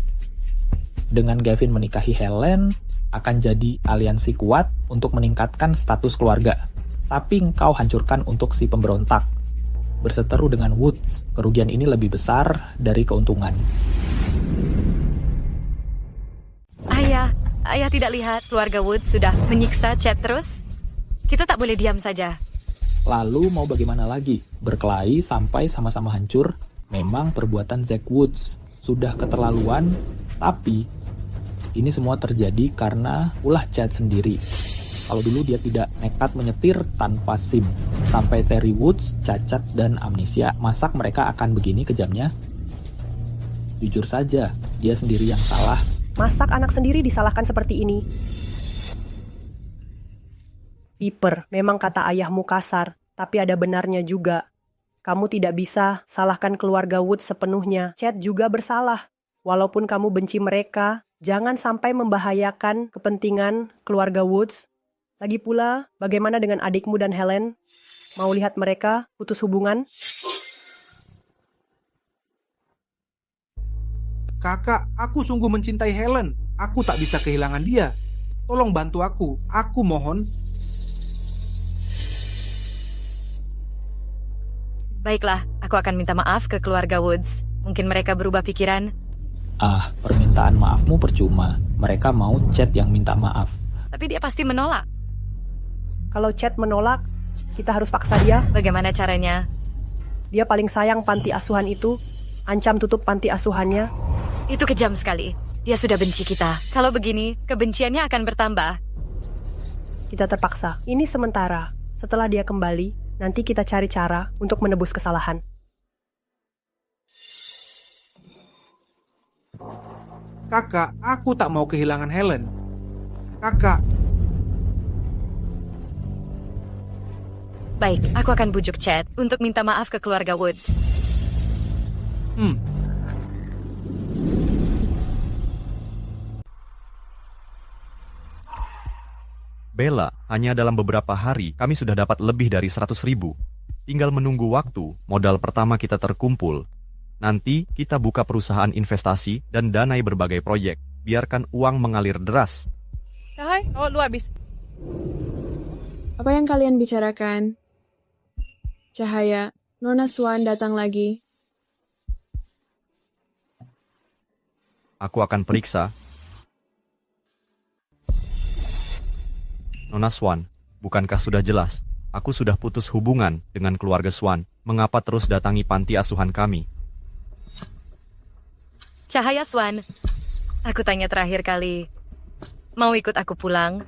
dengan Gavin menikahi Helen, akan jadi aliansi kuat untuk meningkatkan status keluarga. Tapi engkau hancurkan untuk si pemberontak. Berseteru dengan Woods, kerugian ini lebih besar dari keuntungan. Ayah tidak lihat keluarga Woods sudah menyiksa Chad terus? Kita tak boleh diam saja. Lalu mau bagaimana lagi? Berkelahi sampai sama-sama hancur? Memang perbuatan Zack Woods sudah keterlaluan, tapi ini semua terjadi karena ulah Chad sendiri. Kalau dulu dia tidak nekat menyetir tanpa SIM, sampai Terry Woods cacat dan amnesia, masak mereka akan begini kejamnya? Jujur saja, dia sendiri yang salah. Masak anak sendiri disalahkan seperti ini. Piper, memang kata ayahmu kasar, tapi ada benarnya juga. Kamu tidak bisa salahkan keluarga Woods sepenuhnya. Chad juga bersalah. Walaupun kamu benci mereka, jangan sampai membahayakan kepentingan keluarga Woods. Lagi pula, bagaimana dengan adikmu dan Helen? Mau lihat mereka putus hubungan? Kakak, aku sungguh mencintai Helen. Aku tak bisa kehilangan dia. Tolong bantu aku mohon. Baiklah, aku akan minta maaf ke keluarga Woods. Mungkin mereka berubah pikiran. Permintaan maafmu percuma. Mereka mau Chad yang minta maaf. Tapi dia pasti menolak. Kalau Chad menolak, kita harus paksa dia. Bagaimana caranya? Dia paling sayang panti asuhan itu. Ancam tutup panti asuhannya. Itu kejam sekali. Dia sudah benci kita. Kalau begini, kebenciannya akan bertambah. Kita terpaksa. Ini sementara. Setelah dia kembali, nanti kita cari cara untuk menebus kesalahan. Kakak, aku tak mau kehilangan Helen. Kakak. Baik, aku akan bujuk Chad untuk minta maaf ke keluarga Woods. Bella, hanya dalam beberapa hari kami sudah dapat lebih dari 100.000. Tinggal menunggu waktu, modal pertama kita terkumpul. Nanti kita buka perusahaan investasi dan danai berbagai proyek. Biarkan uang mengalir deras. Cahai, awak luar bis. Apa yang kalian bicarakan? Cahaya, Nona Swan datang lagi. Aku akan periksa. Nona Swan, bukankah sudah jelas? Aku sudah putus hubungan dengan keluarga Swan. Mengapa terus datangi panti asuhan kami? Cahaya Swan, aku tanya terakhir kali. Mau ikut aku pulang?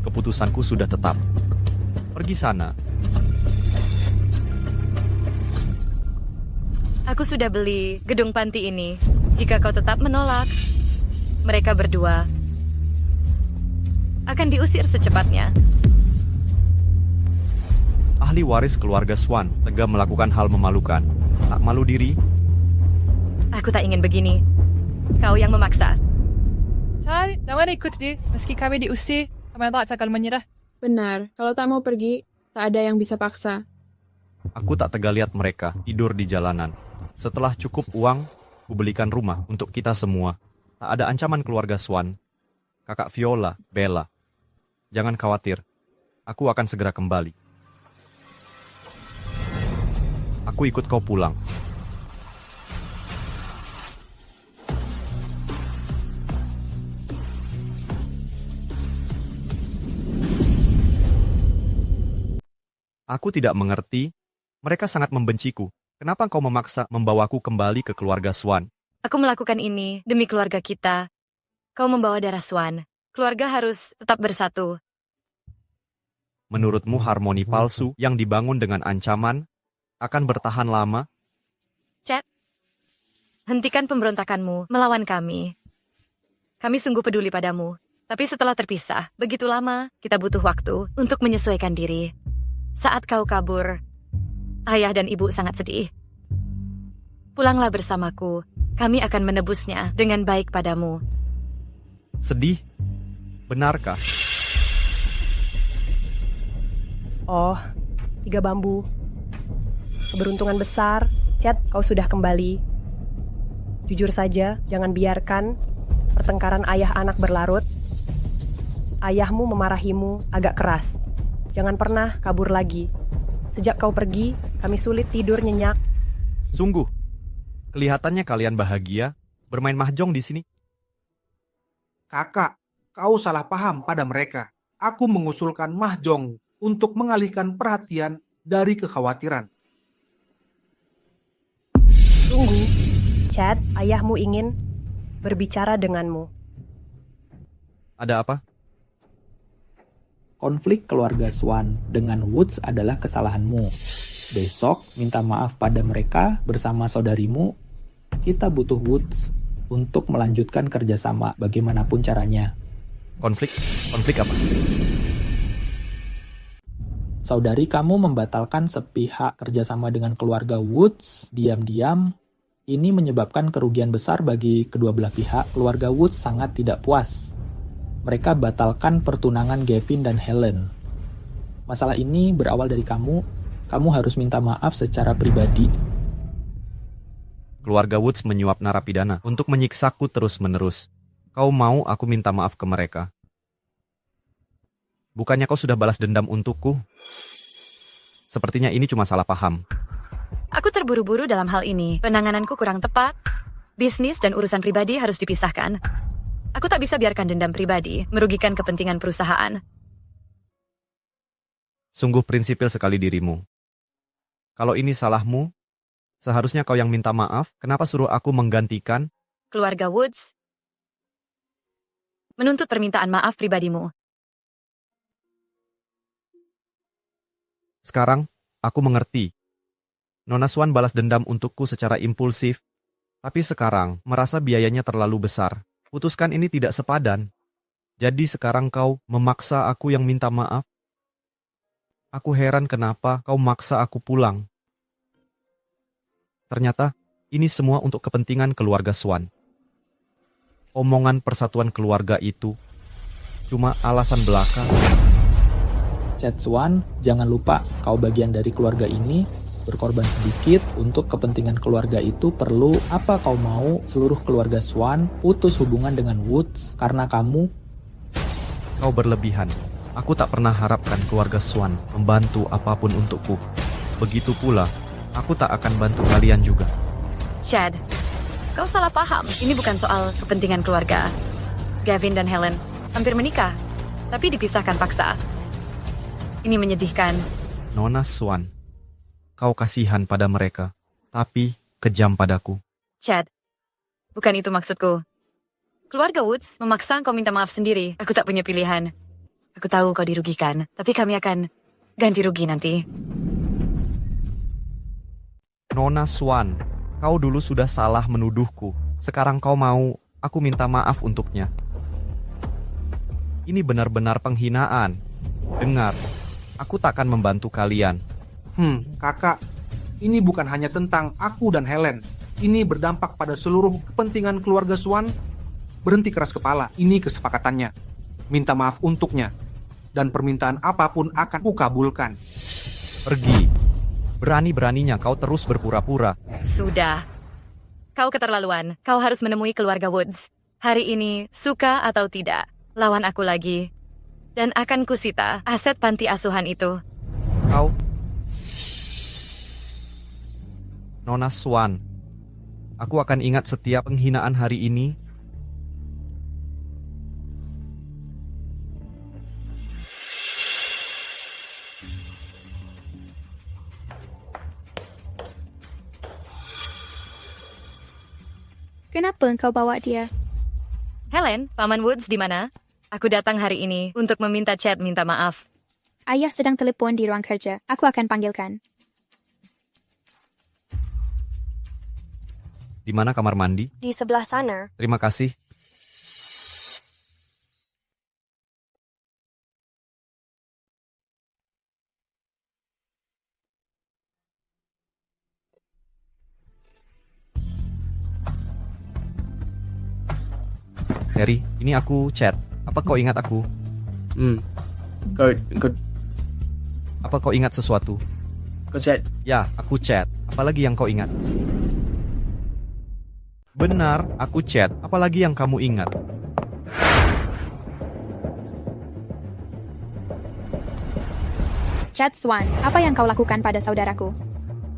Keputusanku sudah tetap. Pergi sana. Aku sudah beli gedung panti ini. Jika kau tetap menolak, mereka berdua akan diusir secepatnya. Ahli waris keluarga Swan tega melakukan hal memalukan. Tak malu diri? Aku tak ingin begini. Kau yang memaksa. Cahai, jangan ikut dia. Meski kami diusir, kami tak akan menyerah. Benar, kalau tak mau pergi, tak ada yang bisa paksa. Aku tak tega lihat mereka tidur di jalanan. Setelah cukup uang, ku belikan rumah untuk kita semua. Tak ada ancaman keluarga Swan. Kakak Viola, Bella. Jangan khawatir, aku akan segera kembali. Aku ikut kau pulang. Aku tidak mengerti. Mereka sangat membenciku. Kenapa kau memaksa membawaku kembali ke keluarga Swan? Aku melakukan ini demi keluarga kita. Kau membawa darah Swan. Keluarga harus tetap bersatu. Menurutmu harmoni palsu yang dibangun dengan ancaman akan bertahan lama? Chat, hentikan pemberontakanmu melawan kami. Kami sungguh peduli padamu. Tapi setelah terpisah, begitu lama, kita butuh waktu untuk menyesuaikan diri. Saat kau kabur, ayah dan ibu sangat sedih. Pulanglah bersamaku. Kami akan menebusnya dengan baik padamu. Sedih? Benarkah? Oh, 3 bambu. Keberuntungan besar, Chat, kau sudah kembali. Jujur saja, jangan biarkan pertengkaran ayah anak berlarut. Ayahmu memarahimu agak keras. Jangan pernah kabur lagi. Sejak kau pergi, kami sulit tidur nyenyak. Sungguh, kelihatannya kalian bahagia bermain mahjong di sini. Kakak, kau salah paham pada mereka. Aku mengusulkan mahjong untuk mengalihkan perhatian dari kekhawatiran. Tunggu, Chad, ayahmu ingin berbicara denganmu. Ada apa? Konflik keluarga Swan dengan Woods adalah kesalahanmu. Besok, minta maaf pada mereka bersama saudarimu. Kita butuh Woods untuk melanjutkan kerjasama bagaimanapun caranya. Konflik apa? Saudari kamu membatalkan sepihak kerjasama dengan keluarga Woods diam-diam. Ini menyebabkan kerugian besar bagi kedua belah pihak. Keluarga Woods sangat tidak puas. Mereka batalkan pertunangan Gavin dan Helen. Masalah ini berawal dari kamu. Kamu harus minta maaf secara pribadi. Keluarga Woods menyuap narapidana untuk menyiksaku terus-menerus. Kau mau aku minta maaf ke mereka? Bukannya kau sudah balas dendam untukku? Sepertinya ini cuma salah paham. Aku terburu-buru dalam hal ini. Penangananku kurang tepat. Bisnis dan urusan pribadi harus dipisahkan. Aku tak bisa biarkan dendam pribadi merugikan kepentingan perusahaan. Sungguh prinsipil sekali dirimu. Kalau ini salahmu, seharusnya kau yang minta maaf. Kenapa suruh aku menggantikan? Keluarga Woods menuntut permintaan maaf pribadimu. Sekarang, aku mengerti. Nona Swan balas dendam untukku secara impulsif, tapi sekarang merasa biayanya terlalu besar. Putuskan ini tidak sepadan. Jadi sekarang kau memaksa aku yang minta maaf. Aku heran kenapa kau maksa aku pulang. Ternyata ini semua untuk kepentingan keluarga Swan. Omongan persatuan keluarga itu cuma alasan belaka. Chad Swan, jangan lupa kau bagian dari keluarga ini. Berkorban sedikit untuk kepentingan keluarga itu perlu. Apa kau mau seluruh keluarga Swan putus hubungan dengan Woods karena kamu? Kau berlebihan. Aku tak pernah harapkan keluarga Swan membantu apapun untukku. Begitu pula, aku tak akan bantu kalian juga. Chad, kau salah paham. Ini bukan soal kepentingan keluarga. Gavin dan Helen hampir menikah, tapi dipisahkan paksa. Ini menyedihkan. Nona Swan, kau kasihan pada mereka, tapi kejam padaku. Chad, bukan itu maksudku. Keluarga Woods memaksa kau minta maaf sendiri. Aku tak punya pilihan. Aku tahu kau dirugikan, tapi kami akan ganti rugi nanti. Nona Swan, kau dulu sudah salah menuduhku. Sekarang kau mau aku minta maaf untuknya. Ini benar-benar penghinaan. Dengar, aku takkan membantu kalian. Kakak, ini bukan hanya tentang aku dan Helen. Ini berdampak pada seluruh kepentingan keluarga Swan. Berhenti keras kepala, ini kesepakatannya. Minta maaf untuknya. Dan permintaan apapun akan kukabulkan. Pergi. Berani-beraninya kau terus berpura-pura. Sudah. Kau keterlaluan. Kau harus menemui keluarga Woods. Hari ini, suka atau tidak, lawan aku lagi. Dan akan kusita aset panti asuhan itu. Kau? Nona Swan, aku akan ingat setiap penghinaan hari ini. Kenapa engkau bawa dia? Helen, Paman Woods di mana? Aku datang hari ini untuk meminta Chad minta maaf. Ayah sedang telepon di ruang kerja. Aku akan panggilkan. Di mana kamar mandi? Di sebelah sana. Terima kasih. Terry, ini aku Chad. Apa kau ingat aku? Kau... Apa kau ingat sesuatu? Kau Chad? Ya, aku Chad. Apalagi yang kau ingat? Benar, aku Chad. Apalagi yang kamu ingat? Chad Swan, apa yang kau lakukan pada saudaraku?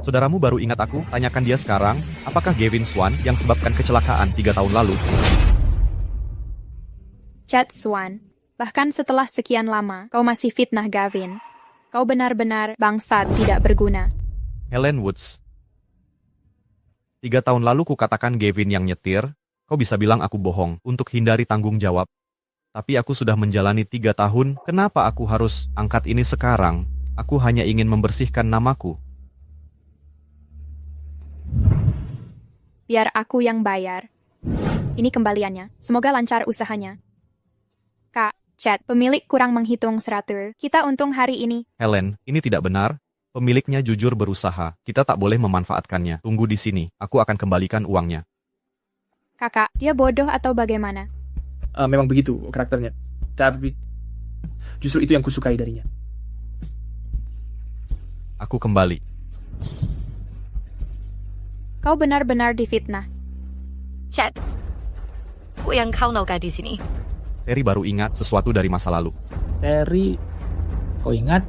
Saudaramu baru ingat aku? Tanyakan dia sekarang. Apakah Gavin Swan yang sebabkan kecelakaan 3 tahun lalu? Chad Swan, bahkan setelah sekian lama, kau masih fitnah Gavin. Kau benar-benar bangsat tidak berguna. Helen Woods. 3 tahun lalu kukatakan Gavin yang nyetir, kau bisa bilang aku bohong untuk hindari tanggung jawab. Tapi aku sudah menjalani 3 tahun, kenapa aku harus angkat ini sekarang? Aku hanya ingin membersihkan namaku. Biar aku yang bayar. Ini kembaliannya. Semoga lancar usahanya. Kak, Chad, pemilik kurang menghitung 100. Kita untung hari ini. Helen, ini tidak benar. Pemiliknya jujur berusaha. Kita tak boleh memanfaatkannya. Tunggu di sini. Aku akan kembalikan uangnya. Kakak, dia bodoh atau bagaimana? Memang begitu karakternya. Tapi justru itu yang kusukai darinya. Aku kembali. Kau benar-benar difitnah. Chad, aku yang kau naukah di sini? Terry baru ingat sesuatu dari masa lalu. Terry, kau ingat?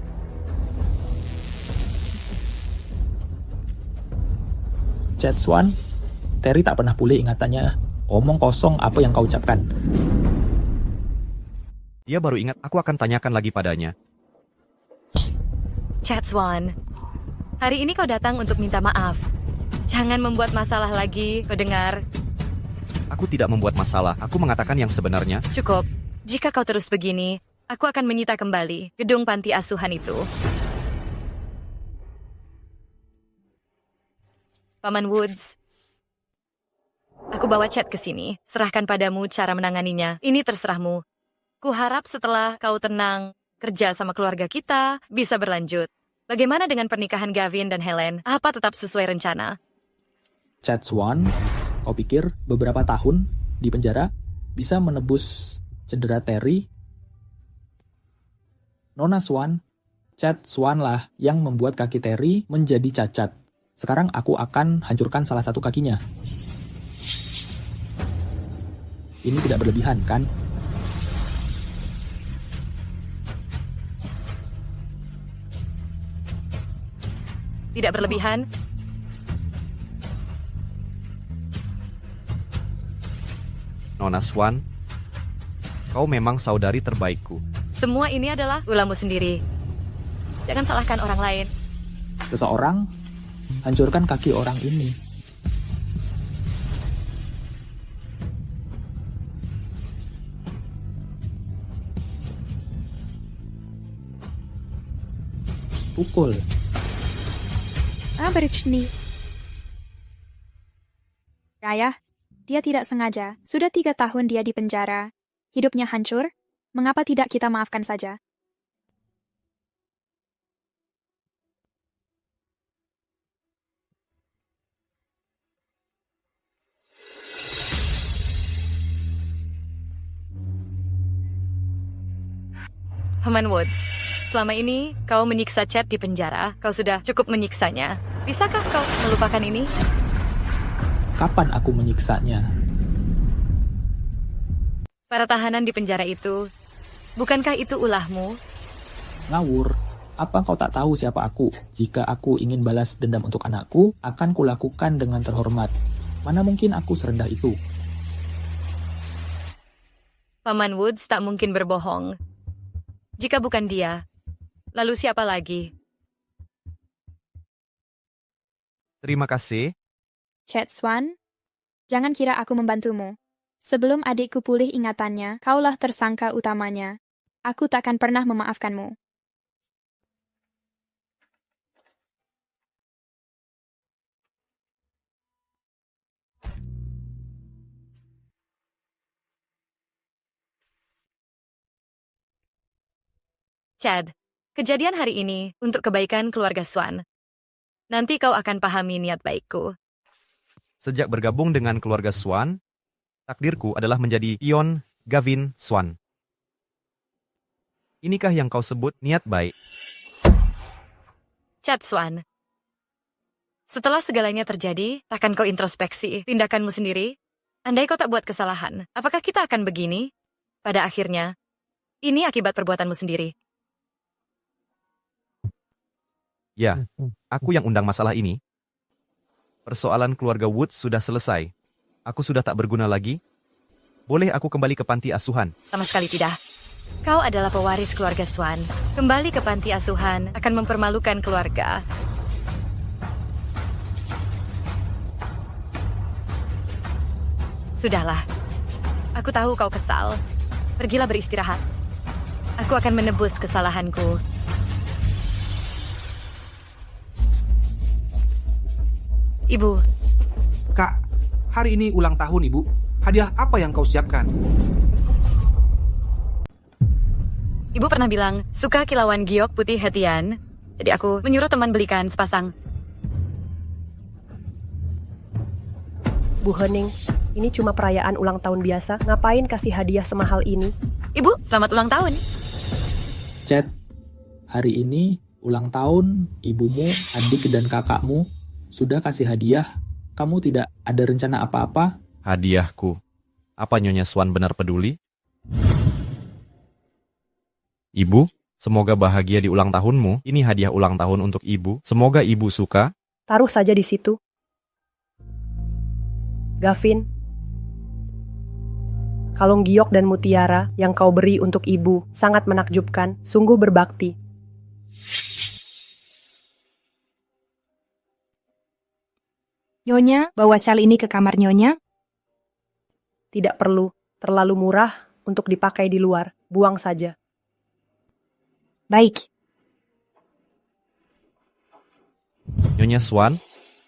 Chad Swan, Terry tak pernah pulih ingatannya. Omong kosong apa yang kau ucapkan. Dia baru ingat, aku akan tanyakan lagi padanya. Chad Swan, hari ini kau datang untuk minta maaf. Jangan membuat masalah lagi, kau dengar? Aku tidak membuat masalah, aku mengatakan yang sebenarnya. Cukup. Jika kau terus begini, aku akan menyita kembali gedung panti asuhan itu. Paman Woods, aku bawa Chad ke sini. Serahkan padamu cara menanganinya. Ini terserahmu. Kuharap setelah kau tenang, kerja sama keluarga kita bisa berlanjut. Bagaimana dengan pernikahan Gavin dan Helen? Apa tetap sesuai rencana? Chad Swan, kau pikir beberapa tahun di penjara bisa menebus cedera Terry? Nona Swan, Chad Swan lah yang membuat kaki Terry menjadi cacat. Sekarang aku akan hancurkan salah satu kakinya. Ini tidak berlebihan, kan? Tidak berlebihan. Nona Swan, kau memang saudari terbaikku. Semua ini adalah ulahmu sendiri. Jangan salahkan orang lain. Seseorang hancurkan kaki orang ini. Pukul. Bericni. Ayah, dia tidak sengaja. Sudah 3 tahun dia di penjara. Hidupnya hancur. Mengapa tidak kita maafkan saja? Paman Woods, selama ini kau menyiksa Chad di penjara. Kau sudah cukup menyiksanya. Bisakah kau melupakan ini? Kapan aku menyiksanya? Para tahanan di penjara itu, bukankah itu ulahmu? Ngawur. Apa kau tak tahu siapa aku? Jika aku ingin balas dendam untuk anakku, akan kulakukan dengan terhormat. Mana mungkin aku serendah itu? Paman Woods tak mungkin berbohong. Jika bukan dia, lalu siapa lagi? Terima kasih. Chad Swan, jangan kira aku membantumu. Sebelum adikku pulih ingatannya, kaulah tersangka utamanya. Aku takkan pernah memaafkanmu. Chad, kejadian hari ini untuk kebaikan keluarga Swan. Nanti kau akan pahami niat baikku. Sejak bergabung dengan keluarga Swan, takdirku adalah menjadi pion Gavin Swan. Inikah yang kau sebut niat baik? Chad Swan, setelah segalanya terjadi, takkan kau introspeksi tindakanmu sendiri? Andai kau tak buat kesalahan, apakah kita akan begini? Pada akhirnya, ini akibat perbuatanmu sendiri. Ya, aku yang undang masalah ini. Persoalan keluarga Woods sudah selesai. Aku sudah tak berguna lagi. Boleh aku kembali ke panti asuhan? Sama sekali tidak. Kau adalah pewaris keluarga Swan. Kembali ke panti asuhan akan mempermalukan keluarga. Sudahlah. Aku tahu kau kesal. Pergilah beristirahat. Aku akan menebus kesalahanku. Ibu. Kak, hari ini ulang tahun Ibu. Hadiah apa yang kau siapkan? Ibu pernah bilang, suka kilauan giok putih hatian. Jadi aku menyuruh teman belikan sepasang. Bu Hening, ini cuma perayaan ulang tahun biasa. Ngapain kasih hadiah semahal ini? Ibu, selamat ulang tahun. Chad, hari ini ulang tahun ibumu, adik dan kakakmu sudah kasih hadiah. Kamu tidak ada rencana apa-apa? Hadiahku. Apa Nyonya Swan benar peduli? Ibu, semoga bahagia di ulang tahunmu. Ini hadiah ulang tahun untuk ibu. Semoga ibu suka. Taruh saja di situ. Gavin, kalung giok dan mutiara yang kau beri untuk ibu sangat menakjubkan, sungguh berbakti. Nyonya, bawa sel ini ke kamar Nyonya. Tidak perlu, terlalu murah untuk dipakai di luar. Buang saja. Baik. Nyonya Swan,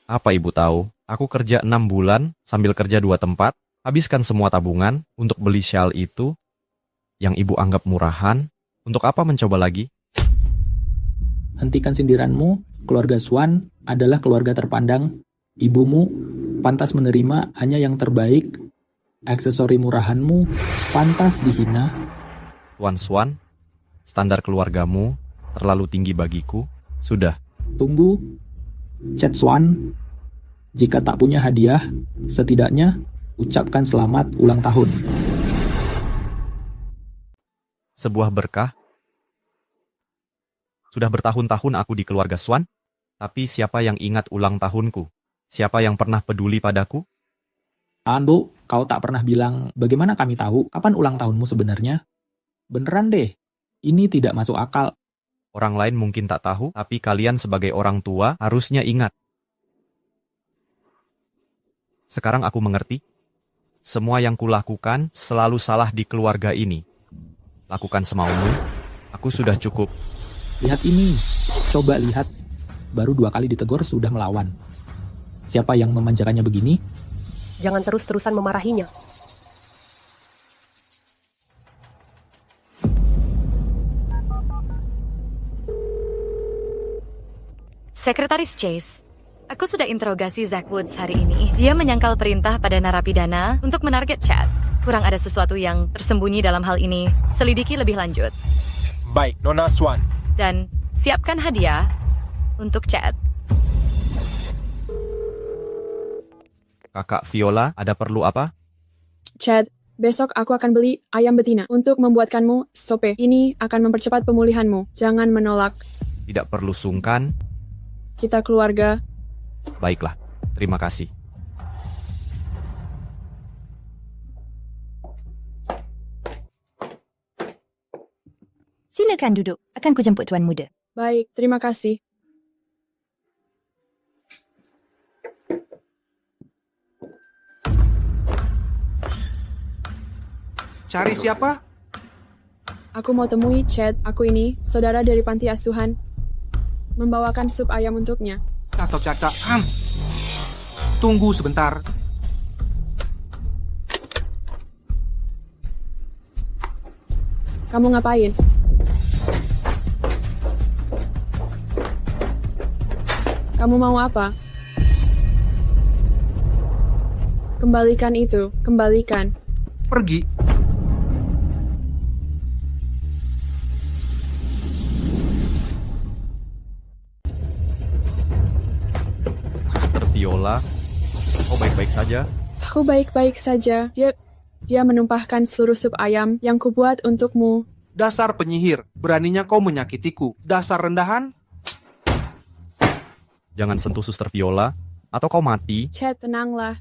apa ibu tahu? Aku kerja 6 bulan sambil kerja 2 tempat. Habiskan semua tabungan untuk beli shawl itu yang ibu anggap murahan. Untuk apa mencoba lagi? Hentikan sindiranmu. Keluarga Swan adalah keluarga terpandang. Ibumu pantas menerima hanya yang terbaik. Aksesori murahanmu pantas dihina. Tuan Swan, standar keluargamu terlalu tinggi bagiku. Sudah. Tunggu. Chad Swan, jika tak punya hadiah, setidaknya ucapkan selamat ulang tahun. Sebuah berkah. Sudah bertahun-tahun aku di keluarga Swan. Tapi siapa yang ingat ulang tahunku? Siapa yang pernah peduli padaku? Ando, kau tak pernah bilang, bagaimana kami tahu kapan ulang tahunmu sebenarnya? Beneran deh, ini tidak masuk akal. Orang lain mungkin tak tahu, tapi kalian sebagai orang tua harusnya ingat. Sekarang aku mengerti. Semua yang kulakukan selalu salah di keluarga ini. Lakukan semaumu, aku sudah cukup. Lihat ini, coba lihat. Baru 2 kali ditegur sudah melawan. Siapa yang memanjakannya begini? Jangan terus-terusan memarahinya. Sekretaris Chase, aku sudah interogasi Zack Woods hari ini. Dia menyangkal perintah pada narapidana untuk menarget Chad. Kurang ada sesuatu yang tersembunyi dalam hal ini. Selidiki lebih lanjut. Baik, Nona Swan. Dan siapkan hadiah untuk Chad. Kakak Viola, ada perlu apa? Chad, besok aku akan beli ayam betina untuk membuatkanmu sope. Ini akan mempercepat pemulihanmu. Jangan menolak. Tidak perlu sungkan. Kita keluarga. Baiklah, terima kasih. Silakan duduk. Akan kujemput Tuan Muda. Baik, terima kasih. Cari siapa? Aku mau temui Chad. Aku ini, saudara dari panti asuhan. Membawakan sup ayam untuknya. Atau Caca. Tunggu sebentar. Kamu ngapain? Kamu mau apa? Kembalikan itu, kembalikan. Pergi. Suster Viola, kau baik-baik saja? Aku baik-baik saja. Dia menumpahkan seluruh sup ayam yang kubuat untukmu. Dasar penyihir, beraninya kau menyakitiku. Dasar rendahan. Jangan sentuh Suster Viola, atau kau mati. Chad, tenanglah.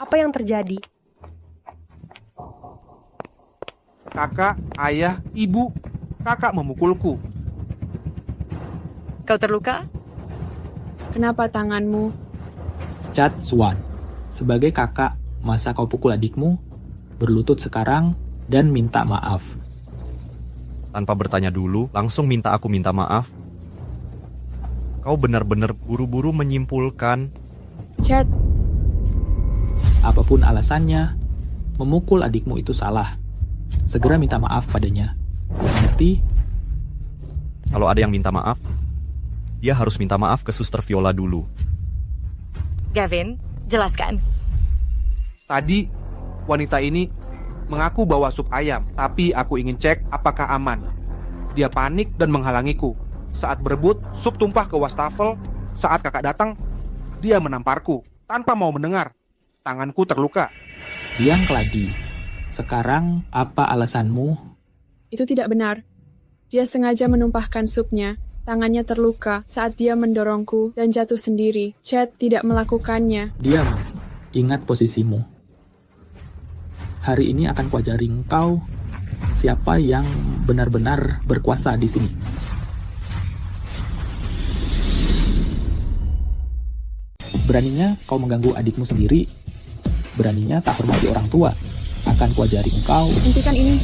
Apa yang terjadi? Kakak, ayah, ibu, kakak memukulku. Kau terluka? Kenapa tanganmu? Chad Swan, sebagai kakak, masa kau pukul adikmu? Berlutut sekarang dan minta maaf. Tanpa bertanya dulu, langsung minta aku minta maaf. Kau benar-benar buru-buru menyimpulkan. Chad. Apapun alasannya, memukul adikmu itu salah. Segera minta maaf padanya. Mengerti? Kalau ada yang minta maaf, dia harus minta maaf ke Suster Viola dulu. Gavin, jelaskan. Tadi, wanita ini mengaku bawa sup ayam, tapi aku ingin cek apakah aman. Dia panik dan menghalangiku. Saat berebut, sup tumpah ke wastafel. Saat kakak datang, dia menamparku tanpa mau mendengar. Tanganku terluka. Diam, Keladi. Sekarang, apa alasanmu? Itu tidak benar. Dia sengaja menumpahkan supnya. Tangannya terluka saat dia mendorongku dan jatuh sendiri. Chad tidak melakukannya. Diam. Ingat posisimu. Hari ini akan kuajari engkau siapa yang benar-benar berkuasa di sini. Beraninya kau mengganggu adikmu sendiri. Beraninya tak hormati orang tua. Akan kuajari engkau. Hentikan ini.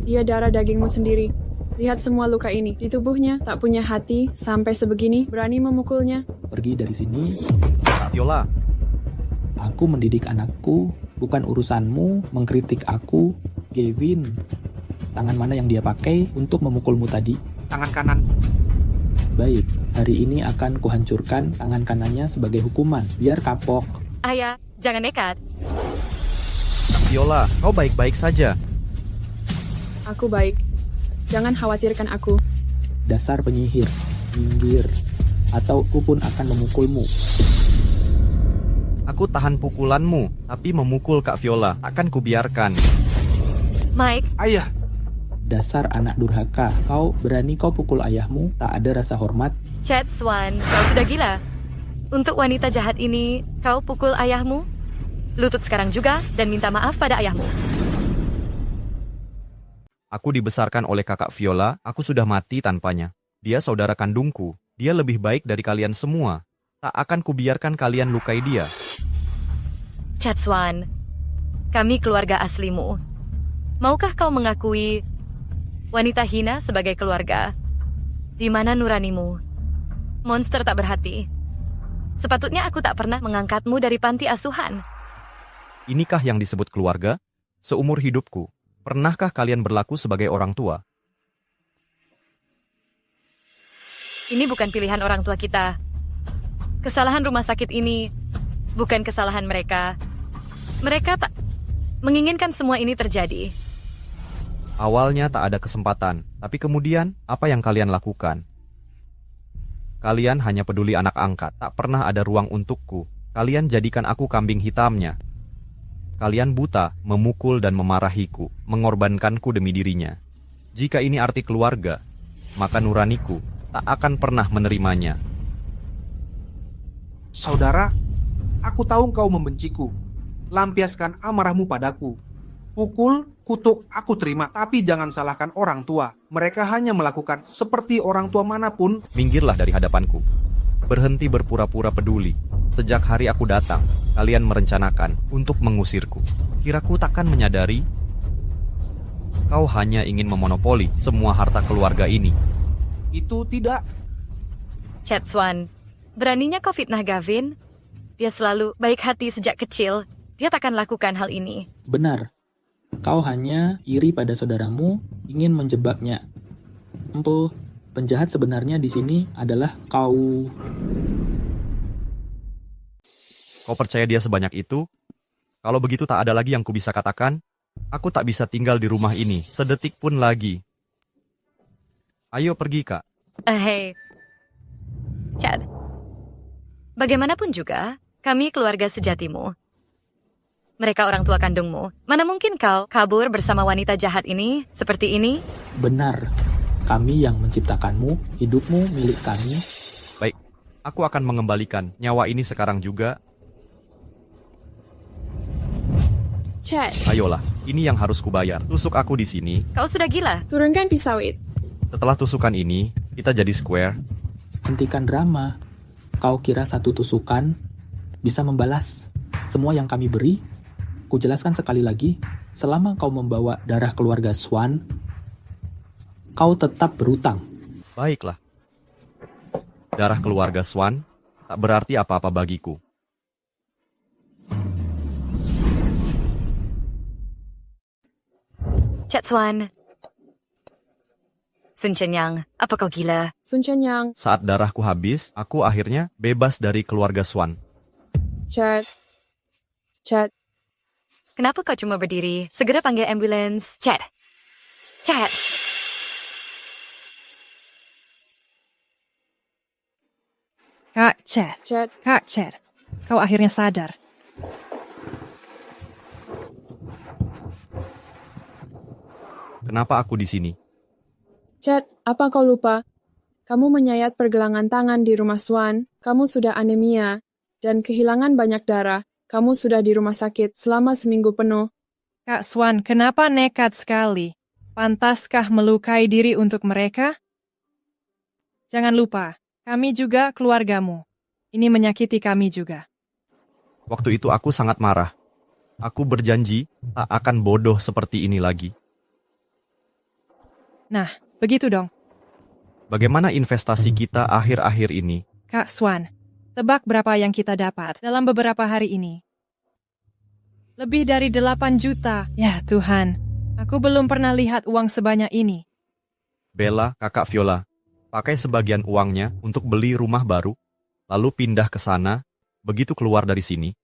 Dia darah dagingmu sendiri. Lihat semua luka ini. Di tubuhnya tak punya hati sampai sebegini. Berani memukulnya. Pergi dari sini. Kak Viola. Aku mendidik anakku. Bukan urusanmu mengkritik aku. Gavin. Tangan mana yang dia pakai untuk memukulmu tadi? Tangan kanan. Baik, hari ini akan kuhancurkan tangan kanannya sebagai hukuman. Biar kapok. Ayah, jangan nekat. Kak Viola, kau baik-baik saja. Aku baik. Jangan khawatirkan aku. Dasar penyihir, minggir. Atau aku pun akan memukulmu. Aku tahan pukulanmu, tapi memukul Kak Viola. Takkan kubiarkan. Mike. Ayah. Dasar anak durhaka, berani kau pukul ayahmu, tak ada rasa hormat. Chat Swan, kau sudah gila. Untuk wanita jahat ini, kau pukul ayahmu? Lutut sekarang juga dan minta maaf pada ayahmu. Aku dibesarkan oleh kakak Viola, aku sudah mati tanpanya. Dia saudara kandungku, dia lebih baik dari kalian semua. Tak akan kubiarkan kalian lukai dia. Chat Swan, kami keluarga aslimu. Maukah kau mengakui wanita hina sebagai keluarga? Di mana nuranimu? Monster tak berhati. Sepatutnya aku tak pernah mengangkatmu dari panti asuhan. Inikah yang disebut keluarga? Seumur hidupku, pernahkah kalian berlaku sebagai orang tua? Ini bukan pilihan orang tua kita. Kesalahan rumah sakit ini bukan kesalahan mereka. Mereka tak menginginkan semua ini terjadi. Awalnya tak ada kesempatan, tapi kemudian apa yang kalian lakukan? Kalian hanya peduli anak angkat, tak pernah ada ruang untukku. Kalian jadikan aku kambing hitamnya. Kalian buta, memukul dan memarahiku, mengorbankanku demi dirinya. Jika ini arti keluarga, maka nuraniku tak akan pernah menerimanya. Saudara, aku tahu kau membenciku. Lampiaskan amarahmu padaku. Pukul, kutuk, aku terima. Tapi jangan salahkan orang tua. Mereka hanya melakukan seperti orang tua manapun. Minggirlah dari hadapanku. Berhenti berpura-pura peduli. Sejak hari aku datang, kalian merencanakan untuk mengusirku. Kiraku takkan menyadari kau hanya ingin memonopoli semua harta keluarga ini. Itu tidak. Chat Swan, beraninya kau fitnah Gavin? Dia selalu baik hati sejak kecil. Dia takkan lakukan hal ini. Benar. Kau hanya iri pada saudaramu, ingin menjebaknya. Empu, penjahat sebenarnya di sini adalah kau. Kau percaya dia sebanyak itu? Kalau begitu tak ada lagi yang kubisa katakan. Aku tak bisa tinggal di rumah ini sedetik pun lagi. Ayo pergi, Kak. Hei, Chad. Bagaimanapun juga, kami keluarga sejatimu. Mereka orang tua kandungmu. Mana mungkin kau kabur bersama wanita jahat ini, seperti ini? Benar. Kami yang menciptakanmu, hidupmu milik kami. Baik, aku akan mengembalikan nyawa ini sekarang juga. Chad. Ayolah, ini yang harus kubayar. Tusuk aku di sini. Kau sudah gila. Turunkan pisau itu. Setelah tusukan ini, kita jadi square. Hentikan drama. Kau kira satu tusukan bisa membalas semua yang kami beri? Kujelaskan sekali lagi, selama kau membawa darah keluarga Swan, kau tetap berutang. Baiklah. Darah keluarga Swan tak berarti apa-apa bagiku. Chat Swan. Sun Chenyang, apa kau gila? Sun Chenyang. Saat darahku habis, aku akhirnya bebas dari keluarga Swan. Chat. Kenapa kau cuma berdiri? Segera panggil ambulans. Chat. Kak Chat. Kau akhirnya sadar. Kenapa aku di sini? Chat, apa kau lupa? Kamu menyayat pergelangan tangan di rumah Swan, kamu sudah anemia, dan kehilangan banyak darah. Kamu sudah di rumah sakit selama seminggu penuh. Kak Swan, kenapa nekat sekali? Pantaskah melukai diri untuk mereka? Jangan lupa, kami juga keluargamu. Ini menyakiti kami juga. Waktu itu aku sangat marah. Aku berjanji tak akan bodoh seperti ini lagi. Nah, begitu dong. Bagaimana investasi kita akhir-akhir ini? Kak Swan, tebak berapa yang kita dapat dalam beberapa hari ini? Lebih dari 8 juta. Ya Tuhan, aku belum pernah lihat uang sebanyak ini. Bella, kakak Viola, pakai sebagian uangnya untuk beli rumah baru, lalu pindah ke sana. Begitu keluar dari sini,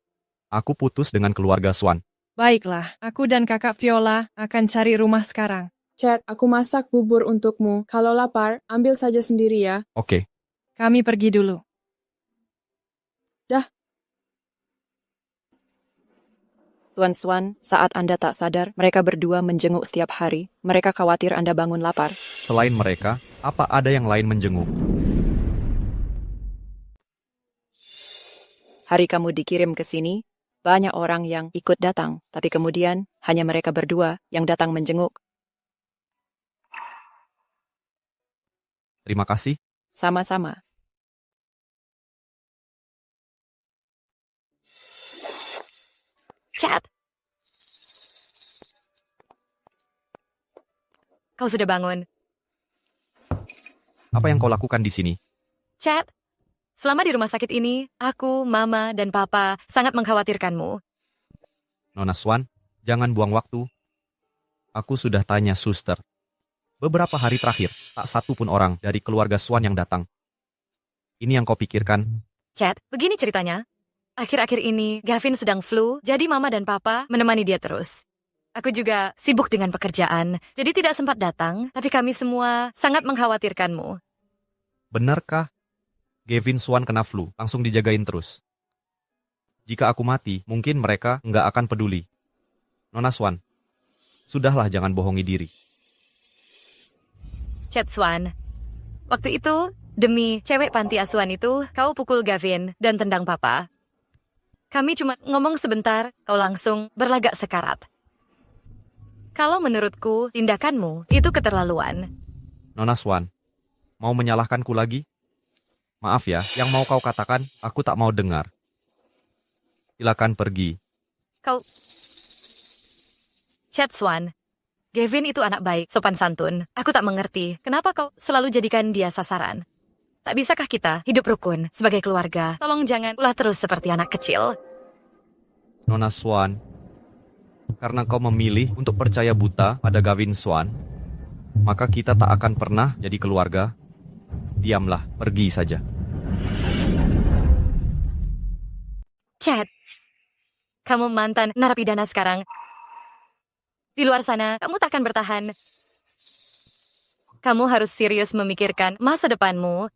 aku putus dengan keluarga Swan. Baiklah, aku dan kakak Viola akan cari rumah sekarang. Chat, aku masak bubur untukmu. Kalau lapar, ambil saja sendiri ya. Oke. Kami pergi dulu. Dah. Tuan Swan, saat Anda tak sadar, mereka berdua menjenguk setiap hari. Mereka khawatir Anda bangun lapar. Selain mereka, apa ada yang lain menjenguk? Hari kamu dikirim ke sini, banyak orang yang ikut datang, tapi kemudian hanya mereka berdua yang datang menjenguk. Terima kasih. Sama-sama. Chad. Kau sudah bangun. Apa yang kau lakukan di sini? Chad, selama di rumah sakit ini, aku, Mama, dan Papa sangat mengkhawatirkanmu. Nona Swan, jangan buang waktu. Aku sudah tanya suster. Beberapa hari terakhir, tak satu pun orang dari keluarga Swan yang datang. Ini yang kau pikirkan? Chad, begini ceritanya. Akhir-akhir ini, Gavin sedang flu, jadi Mama dan Papa menemani dia terus. Aku juga sibuk dengan pekerjaan, jadi tidak sempat datang, tapi kami semua sangat mengkhawatirkanmu. Benarkah? Gavin Swan kena flu, langsung dijagain terus. Jika aku mati, mungkin mereka nggak akan peduli. Nona Swan, sudahlah jangan bohongi diri. Chad Swan, waktu itu, demi cewek panti asuhan itu, kau pukul Gavin dan tendang Papa. Kami cuma ngomong sebentar, kau langsung berlagak sekarat. Kalau menurutku, tindakanmu itu keterlaluan. Nona Swan, mau menyalahkanku lagi? Maaf ya, yang mau kau katakan, aku tak mau dengar. Silakan pergi. Kau... Chad Swan, Gavin itu anak baik, sopan santun. Aku tak mengerti, kenapa kau selalu jadikan dia sasaran? Tak bisakah kita hidup rukun sebagai keluarga? Tolong jangan ulah terus seperti anak kecil. Nona Swan, karena kau memilih untuk percaya buta pada Gavin Swan, maka kita tak akan pernah jadi keluarga. Diamlah, pergi saja. Chad, kamu mantan narapidana sekarang. Di luar sana, kamu takkan bertahan. Kamu harus serius memikirkan masa depanmu.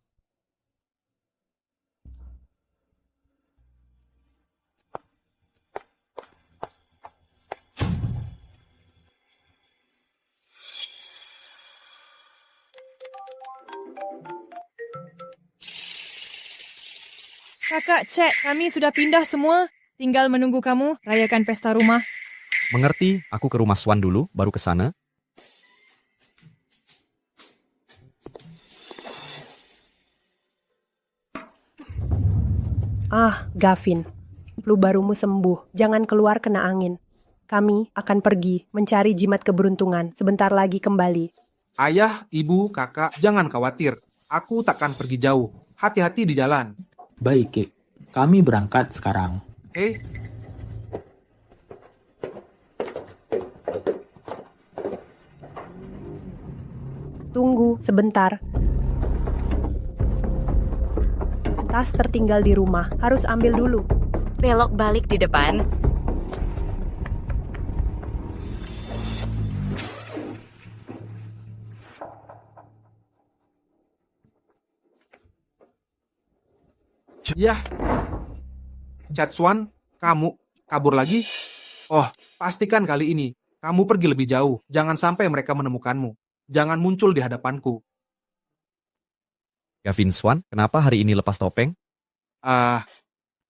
Kakak, cek, kami sudah pindah semua. Tinggal menunggu kamu rayakan pesta rumah. Mengerti, aku ke rumah Swan dulu, baru ke sana. Gavin, flu barumu sembuh. Jangan keluar kena angin. Kami akan pergi mencari jimat keberuntungan. Sebentar lagi kembali. Ayah, ibu, kakak, jangan khawatir. Aku takkan pergi jauh. Hati-hati di jalan. Baik, Kek. Kami berangkat sekarang. Tunggu sebentar. Tas tertinggal di rumah. Harus ambil dulu. Belok balik di depan. Yah, Chad Swan, kamu kabur lagi? Oh, pastikan kali ini kamu pergi lebih jauh. Jangan sampai mereka menemukanmu. Jangan muncul di hadapanku. Gavin Swan, kenapa hari ini lepas topeng?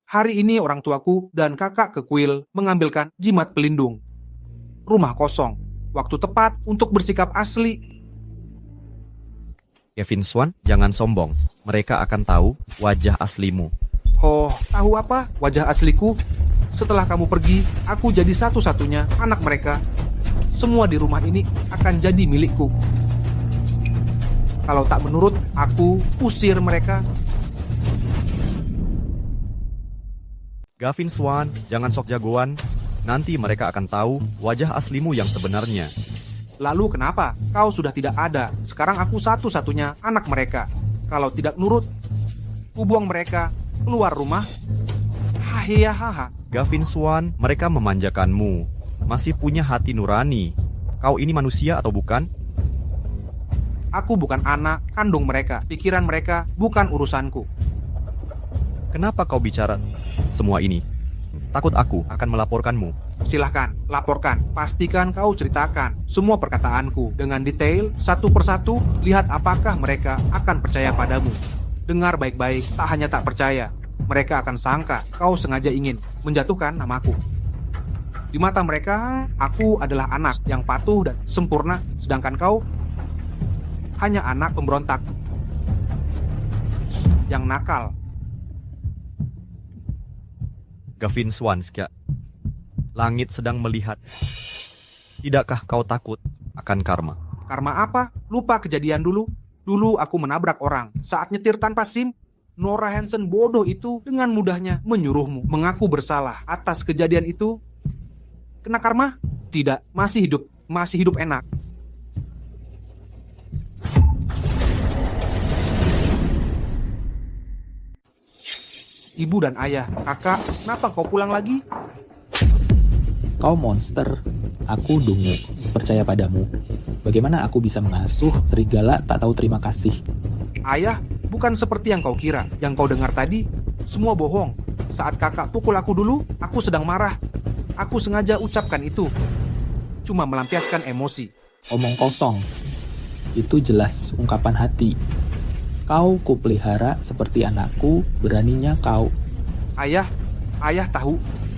Hari ini orang tuaku dan kakak ke kuil mengambilkan jimat pelindung. Rumah kosong. Waktu tepat untuk bersikap asli. Gavin Swan, jangan sombong. Mereka akan tahu wajah aslimu. Oh, tahu apa wajah asliku? Setelah kamu pergi, aku jadi satu-satunya anak mereka. Semua di rumah ini akan jadi milikku. Kalau tak menurut, aku usir mereka. Gavin Swan, jangan sok jagoan. Nanti mereka akan tahu wajah aslimu yang sebenarnya. Lalu kenapa? Kau sudah tidak ada. Sekarang aku satu-satunya anak mereka. Kalau tidak nurut, ku buang mereka keluar rumah. Hahaha. Gavin Swan, mereka memanjakanmu. Masih punya hati nurani. Kau ini manusia atau bukan? Aku bukan anak kandung mereka. Pikiran mereka bukan urusanku. Kenapa kau bicara semua ini? Takut aku akan melaporkanmu. Silahkan, laporkan. Pastikan kau ceritakan semua perkataanku dengan detail, satu persatu. Lihat apakah mereka akan percaya padamu. Dengar baik-baik, tak hanya tak percaya, mereka akan sangka kau sengaja ingin menjatuhkan namaku. Di mata mereka, aku adalah anak yang patuh dan sempurna, sedangkan kau hanya anak pemberontak yang nakal. Gavin Swanska, langit sedang melihat. Tidakkah kau takut akan karma? Karma apa? Lupa kejadian dulu. Dulu aku menabrak orang saat nyetir tanpa SIM. Nora Hansen bodoh itu dengan mudahnya menyuruhmu mengaku bersalah atas kejadian itu. Kena karma? Tidak, masih hidup enak. Ibu dan ayah, kakak, kenapa kau pulang lagi? Kau monster, aku dungu, percaya padamu. Bagaimana aku bisa mengasuh serigala tak tahu terima kasih? Ayah, bukan seperti yang kau kira. Yang kau dengar tadi, semua bohong. Saat kakak pukul aku dulu, aku sedang marah. Aku sengaja ucapkan itu. Cuma melampiaskan emosi. Omong kosong. Itu jelas ungkapan hati. Kau kupelihara seperti anakku, beraninya kau. Ayah tahu,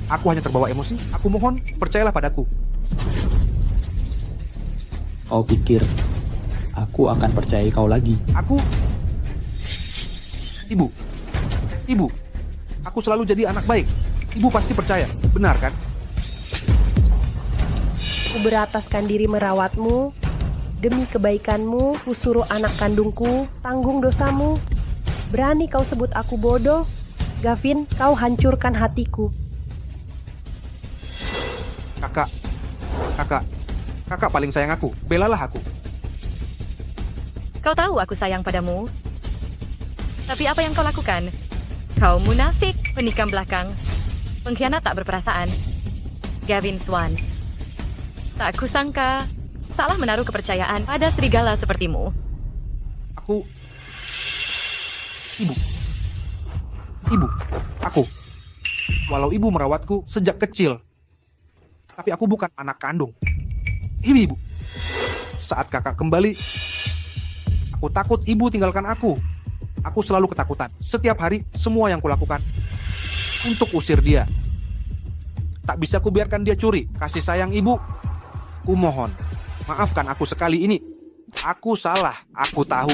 aku hanya terbawa emosi. Aku mohon, percayalah padaku. Kau pikir, aku akan percayai kau lagi? Ibu, aku selalu jadi anak baik. Ibu pasti percaya, benar kan? Ku berataskan diri merawatmu. Demi kebaikanmu, ku suruh anak kandungku tanggung dosamu. Berani kau sebut aku bodoh? Gavin, kau hancurkan hatiku. Kakak paling sayang aku. Belalah aku. Kau tahu aku sayang padamu. Tapi apa yang kau lakukan? Kau munafik, penikam belakang, pengkhianat tak berperasaan. Gavin Swan. Tak kusangka salah menaruh kepercayaan pada serigala sepertimu. Aku. Walau ibu merawatku sejak kecil, tapi aku bukan anak kandung. Ibu. Saat kakak kembali, aku takut ibu tinggalkan aku. Aku selalu ketakutan. Setiap hari, semua yang kulakukan untuk usir dia. Tak bisa kubiarkan dia curi kasih sayang ibu. Kumohon, maafkan aku sekali ini. Aku salah, aku tahu.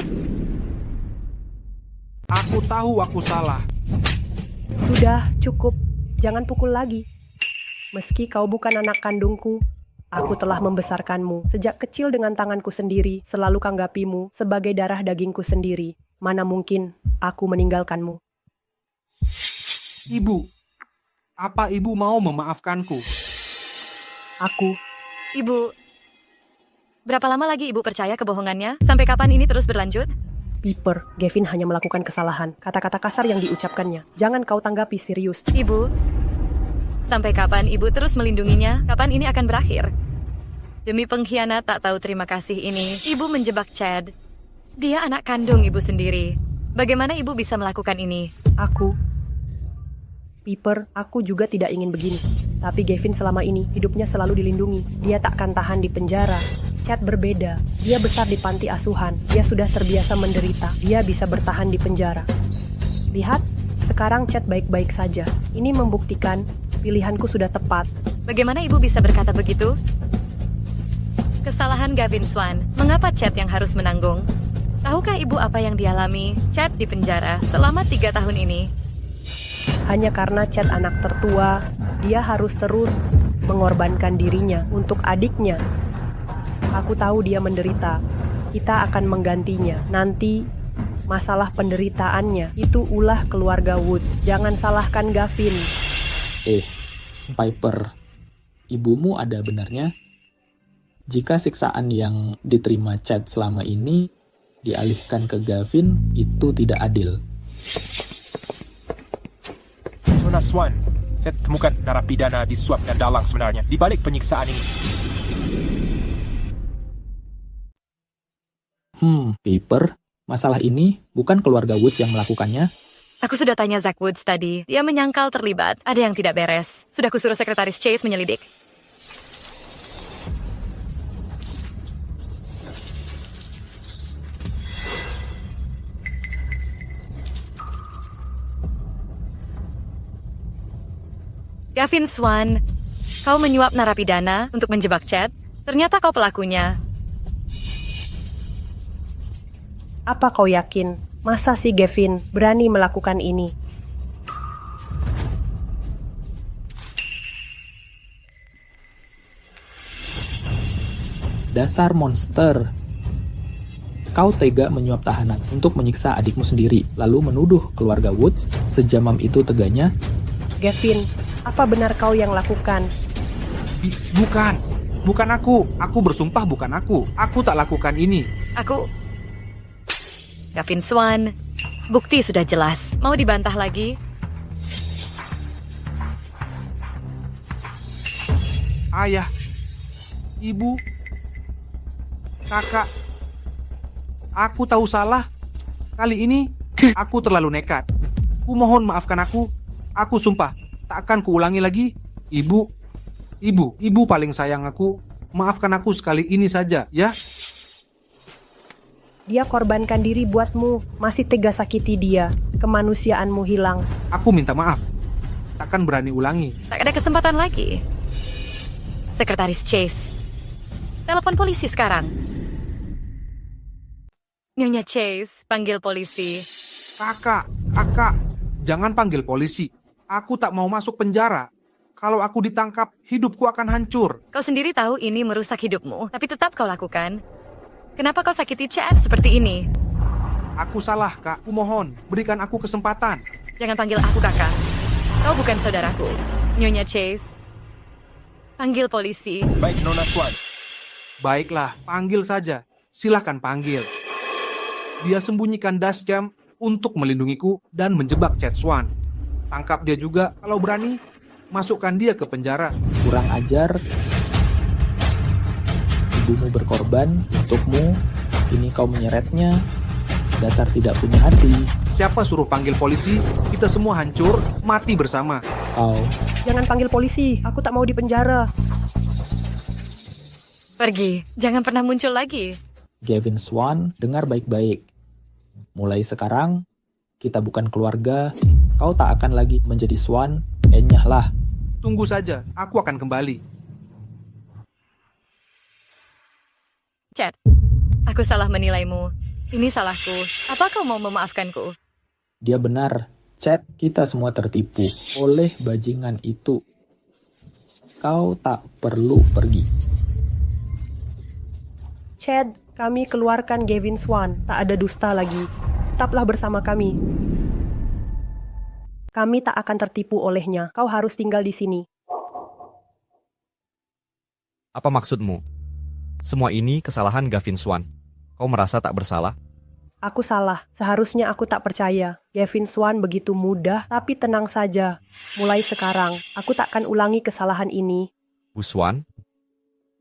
Aku salah. Sudah, cukup. Jangan pukul lagi. Meski kau bukan anak kandungku, aku telah membesarkanmu. Sejak kecil dengan tanganku sendiri, selalu kanggapimu sebagai darah dagingku sendiri. Mana mungkin aku meninggalkanmu. Ibu, apa ibu mau memaafkanku? Ibu, berapa lama lagi ibu percaya kebohongannya? Sampai kapan ini terus berlanjut? Piper, Gavin hanya melakukan kesalahan. Kata-kata kasar yang diucapkannya. Jangan kau tanggapi serius. Ibu, sampai kapan ibu terus melindunginya? Kapan ini akan berakhir? Demi pengkhianat tak tahu terima kasih ini, ibu menjebak Chad. Dia anak kandung ibu sendiri. Bagaimana ibu bisa melakukan ini? Piper, aku juga tidak ingin begini. Tapi Gavin selama ini hidupnya selalu dilindungi. Dia takkan tahan di penjara. Chad berbeda. Dia besar di panti asuhan. Dia sudah terbiasa menderita. Dia bisa bertahan di penjara. Lihat, sekarang Chad baik-baik saja. Ini membuktikan pilihanku sudah tepat. Bagaimana ibu bisa berkata begitu? Kesalahan Gavin Swan. Mengapa Chad yang harus menanggung? Tahukah ibu apa yang dialami Chad di penjara selama 3 tahun ini? Hanya karena Chad anak tertua, dia harus terus mengorbankan dirinya untuk adiknya. Aku tahu dia menderita. Kita akan menggantinya. Nanti masalah penderitaannya itu ulah keluarga Woods. Jangan salahkan Gavin. Piper, ibumu ada benarnya? Jika siksaan yang diterima Chad selama ini dialihkan ke Gavin, itu tidak adil. Nona Swan, saya temukan narapidana disuap dan dalang sebenarnya di balik penyiksaan ini. Piper, masalah ini bukan keluarga Woods yang melakukannya. Aku sudah tanya Zach Woods tadi. Dia menyangkal terlibat. Ada yang tidak beres. Sudah kusuruh Sekretaris Chase menyelidik. Gavin Swan, kau menyuap narapidana untuk menjebak Chad. Ternyata kau pelakunya. Apa kau yakin? Masa si Gavin berani melakukan ini? Dasar monster. Kau tega menyuap tahanan untuk menyiksa adikmu sendiri, lalu menuduh keluarga Woods sejamam itu teganya. Gavin, apa benar kau yang lakukan? Bukan aku. Aku bersumpah bukan aku. Aku tak lakukan ini. Gavin Swan, bukti sudah jelas. Mau dibantah lagi? Ayah, ibu, kakak, aku tahu salah. Kali ini aku terlalu nekat. Ku mohon maafkan aku. Aku sumpah tak akan kuulangi lagi. Ibu paling sayang aku. Maafkan aku sekali ini saja, ya. Dia korbankan diri buatmu, masih tega sakiti dia. Kemanusiaanmu hilang. Aku minta maaf. Takkan berani ulangi. Tak ada kesempatan lagi. Sekretaris Chase, telepon polisi sekarang. Nyonya Chase, panggil polisi. Kakak, jangan panggil polisi. Aku tak mau masuk penjara. Kalau aku ditangkap, hidupku akan hancur. Kau sendiri tahu ini merusak hidupmu, tapi tetap kau lakukan. Kenapa kau sakiti Chad seperti ini? Aku salah, Kak. Aku mohon, berikan aku kesempatan. Jangan panggil aku kakak. Kau bukan saudaraku. Nyonya Chase, panggil polisi. Baik, Nona Swan. Baiklah, panggil saja. Silahkan panggil. Dia sembunyikan dashcam untuk melindungiku dan menjebak Chad Swan. Tangkap dia juga kalau berani. Masukkan dia ke penjara. Kurang ajar. Ibumu berkorban untukmu, ini kau menyeretnya. Dasar tidak punya hati. Siapa suruh panggil polisi? Kita semua hancur, mati bersama. Kau. Jangan panggil polisi, aku tak mau di penjara. Pergi, jangan pernah muncul lagi. Gavin Swan, dengar baik-baik. Mulai sekarang, kita bukan keluarga. Kau tak akan lagi menjadi Swan. Enyahlah. Tunggu saja, aku akan kembali. Chad, aku salah menilaimu. Ini salahku. Apa kau mau memaafkanku? Dia benar. Chad, kita semua tertipu oleh bajingan itu. Kau tak perlu pergi. Chad, kami keluarkan Gavin Swan. Tak ada dusta lagi. Tetaplah bersama kami. Kami tak akan tertipu olehnya. Kau harus tinggal di sini. Apa maksudmu? Semua ini kesalahan Gavin Swan. Kau merasa tak bersalah? Aku salah. Seharusnya aku tak percaya. Gavin Swan begitu mudah, tapi tenang saja. Mulai sekarang, aku takkan ulangi kesalahan ini. Bu Swan,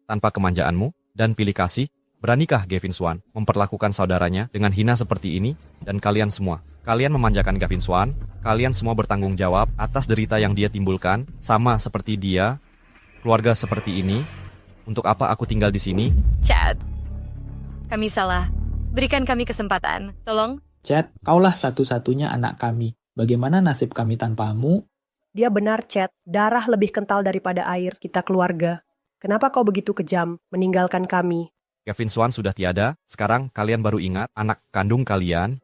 tanpa kemanjaanmu dan pilih kasih, beranikah Gavin Swan memperlakukan saudaranya dengan hina seperti ini? Dan kalian semua, kalian memanjakan Gavin Swan, kalian semua bertanggung jawab atas derita yang dia timbulkan, sama seperti dia, keluarga seperti ini. Untuk apa aku tinggal di sini? Chad, kami salah. Berikan kami kesempatan. Tolong. Chad, kaulah satu-satunya anak kami. Bagaimana nasib kami tanpamu? Dia benar, Chad. Darah lebih kental daripada air. Kita keluarga. Kenapa kau begitu kejam meninggalkan kami? Gavin Swan sudah tiada. Sekarang kalian baru ingat anak kandung kalian.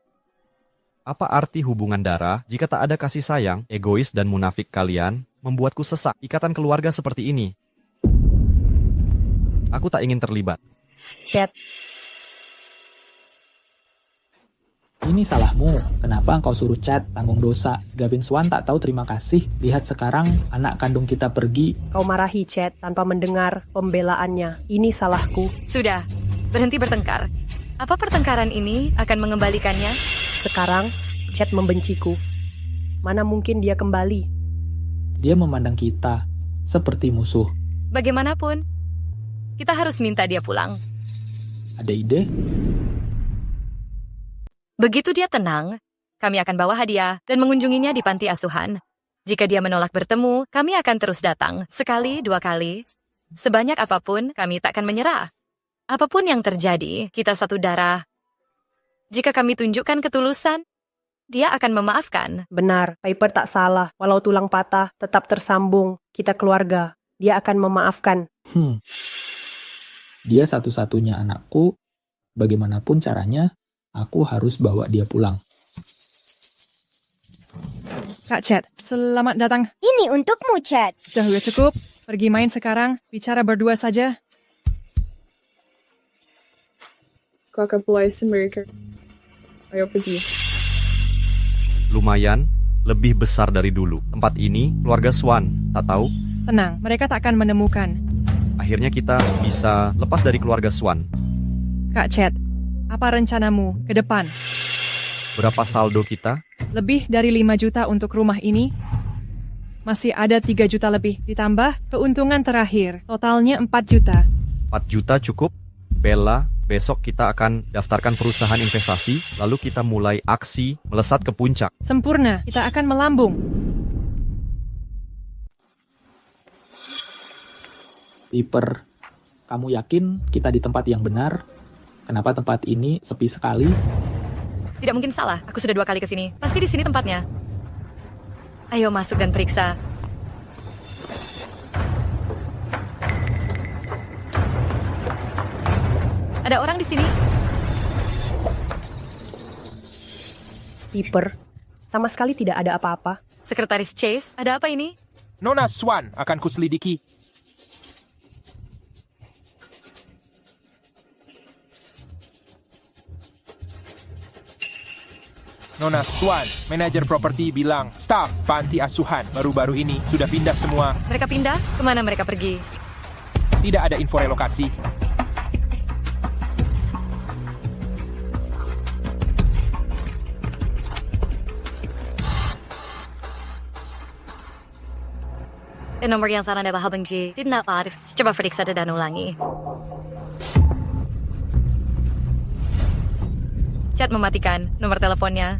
Apa arti hubungan darah jika tak ada kasih sayang, egois dan munafik kalian membuatku sesak? Ikatan keluarga seperti ini. Aku tak ingin terlibat. Chad. Ini salahmu. Kenapa engkau suruh Chad tanggung dosa? Gavin Swan tak tahu terima kasih. Lihat sekarang anak kandung kita pergi. Kau marahi Chad tanpa mendengar pembelaannya. Ini salahku. Sudah, berhenti bertengkar. Apa pertengkaran ini akan mengembalikannya? Sekarang, Chad membenciku. Mana mungkin dia kembali? Dia memandang kita seperti musuh. Bagaimanapun, kita harus minta dia pulang. Ada ide? Begitu dia tenang, kami akan bawa hadiah dan mengunjunginya di panti asuhan. Jika dia menolak bertemu, kami akan terus datang. Sekali, 2 kali. Sebanyak apapun, kami tak akan menyerah. Apapun yang terjadi, kita satu darah. Jika kami tunjukkan ketulusan, dia akan memaafkan. Benar, Piper tak salah. Walau tulang patah, tetap tersambung. Kita keluarga. Dia akan memaafkan. Dia satu-satunya anakku. Bagaimanapun caranya, aku harus bawa dia pulang. Kak Chad, selamat datang. Ini untukmu, Chad. Sudah cukup. Pergi main sekarang. Bicara berdua saja. Kau akan puasin mereka. Ayo pergi. Lumayan, lebih besar dari dulu. Tempat ini, keluarga Swan, tak tahu? Tenang, mereka tak akan menemukan. Akhirnya kita bisa lepas dari keluarga Swan. Kak Chad, apa rencanamu ke depan? Berapa saldo kita? Lebih dari 5 juta untuk rumah ini. Masih ada 3 juta lebih. Ditambah keuntungan terakhir. Totalnya 4 juta. 4 juta cukup? Bella, besok kita akan daftarkan perusahaan investasi, lalu kita mulai aksi melesat ke puncak. Sempurna, kita akan melambung. Piper, kamu yakin kita di tempat yang benar? Kenapa tempat ini sepi sekali? Tidak mungkin salah, aku sudah 2 kali ke sini. Pasti di sini tempatnya. Ayo masuk dan periksa. Ada orang di sini? Piper, sama sekali tidak ada apa-apa. Sekretaris Chase, ada apa ini? Nona Swan akan kuselidiki. Nona Swan, manajer properti bilang staf panti asuhan baru-baru ini sudah pindah semua. Mereka pindah? Kemana mereka pergi? Tidak ada info relokasi. Nomor yang sana adalah Habang G. Tidak Arif. Coba periksa dan ulangi. Chat mematikan nomor teleponnya.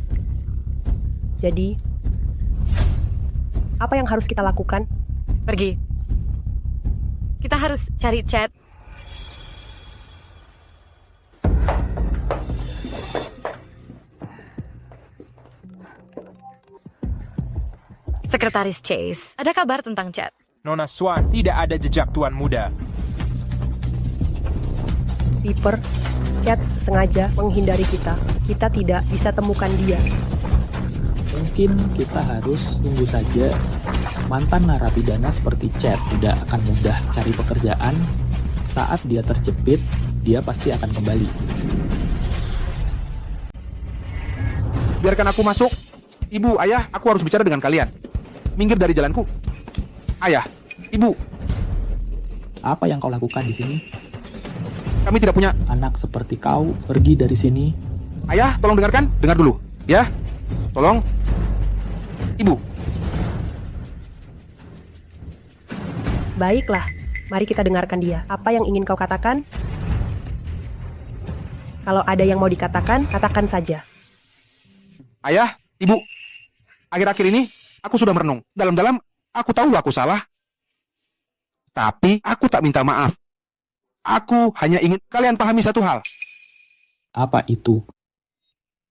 Jadi, apa yang harus kita lakukan? Pergi. Kita harus cari Chat. Sekretaris Chase, ada kabar tentang Chat? Nona Swan, tidak ada jejak tuan muda. Piper, Chat sengaja menghindari kita. Kita tidak bisa temukan dia. Mungkin kita harus tunggu saja. Mantan narapidana seperti Chad tidak akan mudah cari pekerjaan. Saat dia terjepit, dia pasti akan kembali. Biarkan aku masuk. Ibu, ayah, aku harus bicara dengan kalian. Minggir dari jalanku. Ayah, ibu. Apa yang kau lakukan di sini? Kami tidak punya anak seperti kau. Pergi dari sini. Ayah, tolong dengarkan. Dengar dulu, ya. Tolong. Ibu. Baiklah, mari kita dengarkan dia. Apa yang ingin kau katakan? Kalau ada yang mau dikatakan, katakan saja. Ayah, ibu. Akhir-akhir ini, aku sudah merenung. Dalam-dalam, aku tahu aku salah. Tapi, aku tak minta maaf. Aku hanya ingin kalian pahami satu hal. Apa itu?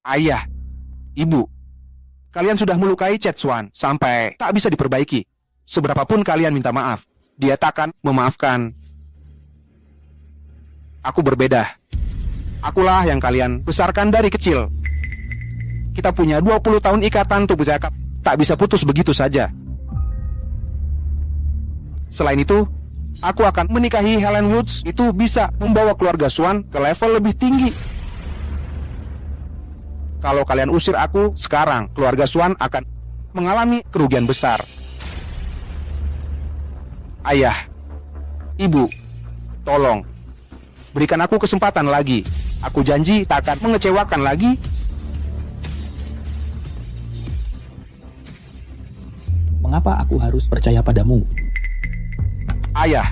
Ayah, ibu. Kalian sudah melukai Chad Swan sampai tak bisa diperbaiki. Seberapapun kalian minta maaf, dia takkan memaafkan. Aku berbeda. Akulah yang kalian besarkan dari kecil. Kita punya 20 tahun ikatan tubuh zakap. Tak bisa putus begitu saja. Selain itu, aku akan menikahi Helen Woods. Itu bisa membawa keluarga Swan ke level lebih tinggi. Kalau kalian usir aku, sekarang keluarga Swan akan mengalami kerugian besar. Ayah, ibu, tolong, berikan aku kesempatan lagi. Aku janji tak akan mengecewakan lagi. Mengapa aku harus percaya padamu? Ayah,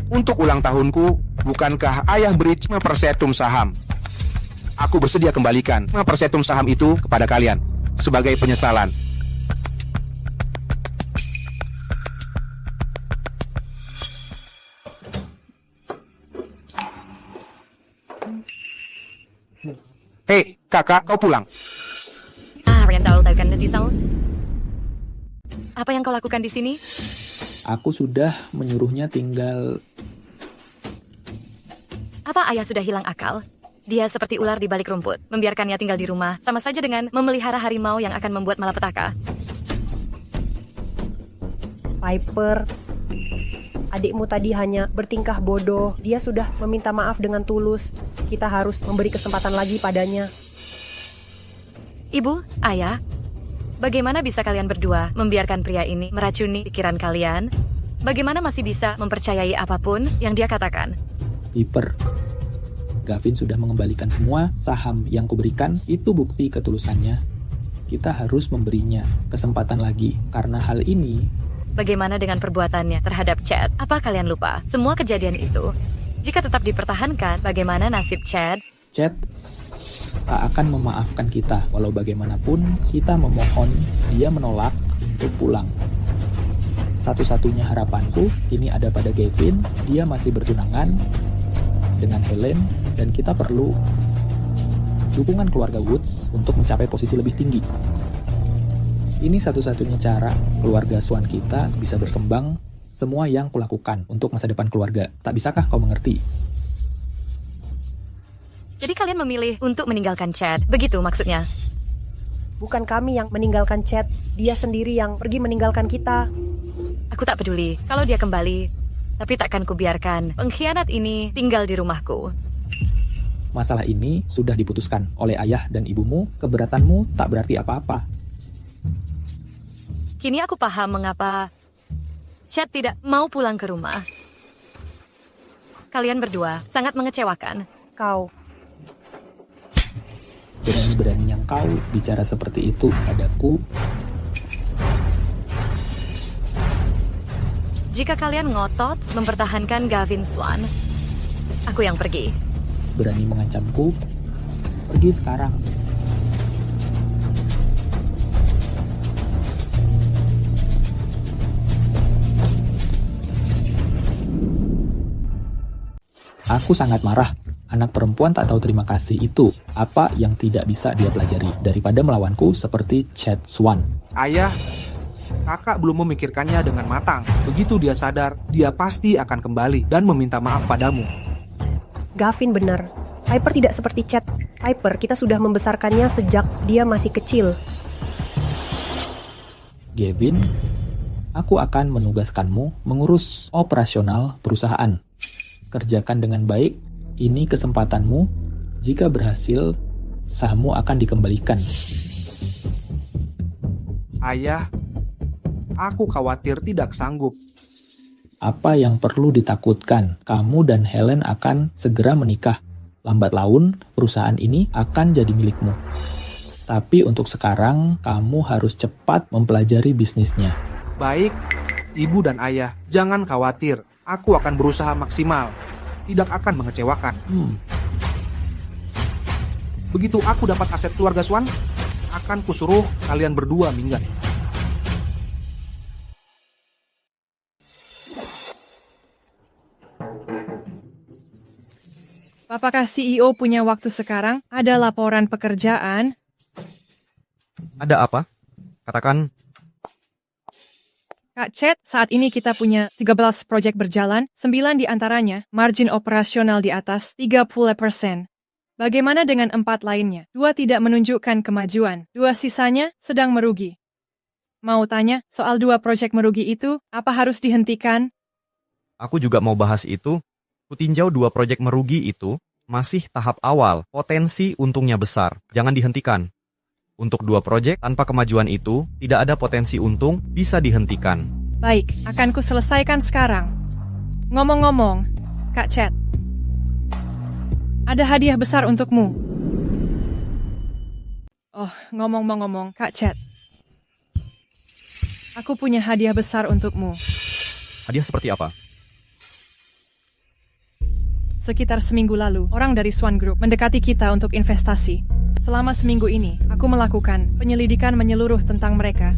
untuk ulang tahunku, bukankah ayah beri 5% saham? Aku bersedia kembalikan 5% saham itu kepada kalian. sebagai penyesalan. Hei, kakak, kau pulang. Rental tahu Jisal. Apa yang kau lakukan di sini? Aku sudah menyuruhnya tinggal... Apa ayah sudah hilang akal? Dia seperti ular di balik rumput. Membiarkannya tinggal di rumah, sama saja dengan memelihara harimau yang akan membuat malapetaka. Piper, adikmu tadi hanya bertingkah bodoh. Dia sudah meminta maaf dengan tulus. Kita harus memberi kesempatan lagi padanya. Ibu, ayah, bagaimana bisa kalian berdua membiarkan pria ini meracuni pikiran kalian? Bagaimana masih bisa mempercayai apapun yang dia katakan? Piper, Gavin sudah mengembalikan semua saham yang kuberikan. Itu bukti ketulusannya. Kita harus memberinya kesempatan lagi. Karena hal ini... Bagaimana dengan perbuatannya terhadap Chad? Apa kalian lupa? Semua kejadian itu, jika tetap dipertahankan, bagaimana nasib Chad? Chad tak akan memaafkan kita. Walau bagaimanapun, kita memohon dia menolak untuk pulang. Satu-satunya harapanku kini ada pada Gavin. Dia masih bertunangan dengan Helen, dan kita perlu dukungan keluarga Woods untuk mencapai posisi lebih tinggi. Ini satu-satunya cara keluarga Swan kita bisa berkembang. Semua yang kulakukan untuk masa depan keluarga. Tak bisakah kau mengerti? Jadi kalian memilih untuk meninggalkan Chad, begitu maksudnya? Bukan kami yang meninggalkan Chad, dia sendiri yang pergi meninggalkan kita. Aku tak peduli kalau dia kembali, tapi takkan kubiarkan pengkhianat ini tinggal di rumahku. Masalah ini sudah diputuskan oleh ayah dan ibumu. Keberatanmu tak berarti apa-apa. Kini aku paham mengapa Chad tidak mau pulang ke rumah. Kalian berdua sangat mengecewakan. Kau. Berani-beraninya kau bicara seperti itu padaku. Jika kalian ngotot mempertahankan Gavin Swan, aku yang pergi. Berani mengancamku? Pergi sekarang. Aku sangat marah. Anak perempuan tak tahu terima kasih itu. Apa yang tidak bisa dia pelajari daripada melawanku seperti Chad Swan. Ayah, kakak belum memikirkannya dengan matang. Begitu dia sadar, dia pasti akan kembali dan meminta maaf padamu. Gavin benar. Piper tidak seperti Chad. Piper, kita sudah membesarkannya sejak dia masih kecil. Gavin, aku akan menugaskanmu mengurus operasional perusahaan. Kerjakan dengan baik. Ini kesempatanmu. Jika berhasil, sahammu akan dikembalikan. Ayah, aku khawatir tidak sanggup. Apa yang perlu ditakutkan? Kamu dan Helen akan segera menikah. Lambat laun, perusahaan ini akan jadi milikmu. Tapi untuk sekarang, kamu harus cepat mempelajari bisnisnya. Baik, ibu dan ayah, jangan khawatir. Aku akan berusaha maksimal. Tidak akan mengecewakan. Begitu aku dapat aset keluarga Swan, akan kusuruh kalian berdua minggat. Apakah CEO punya waktu sekarang? Ada laporan pekerjaan? Ada apa? Katakan. Kak Chad, saat ini kita punya 13 proyek berjalan, 9 di antaranya margin operasional di atas 30%. Bagaimana dengan 4 lainnya? 2 tidak menunjukkan kemajuan, 2 sisanya sedang merugi. Mau tanya, soal 2 proyek merugi itu, apa harus dihentikan? Aku juga mau bahas itu. Kutinjau 2 proyek merugi itu masih tahap awal, potensi untungnya besar, jangan dihentikan. Untuk 2 proyek tanpa kemajuan itu, tidak ada potensi untung, bisa dihentikan. Baik, akan ku selesaikan sekarang. Ngomong-ngomong, Kak Chad, ada hadiah besar untukmu. Oh, ngomong-ngomong, Kak Chad, aku punya hadiah besar untukmu. Hadiah seperti apa? Sekitar seminggu lalu, orang dari Swan Group mendekati kita untuk investasi. Selama seminggu ini, Aku melakukan penyelidikan menyeluruh tentang mereka.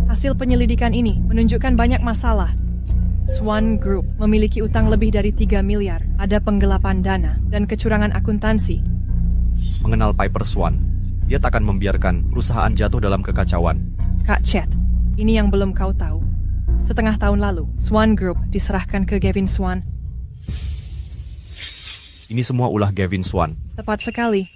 Hasil penyelidikan ini menunjukkan banyak masalah. Swan Group memiliki utang lebih dari 3 miliar, ada penggelapan dana, dan kecurangan akuntansi. Mengenal Piper Swan, dia takkan membiarkan perusahaan jatuh dalam kekacauan. Kak Chet, ini yang belum kau tahu. Setengah tahun lalu, Swan Group diserahkan ke Gavin Swan. Ini semua ulah Gavin Swan. Tepat sekali.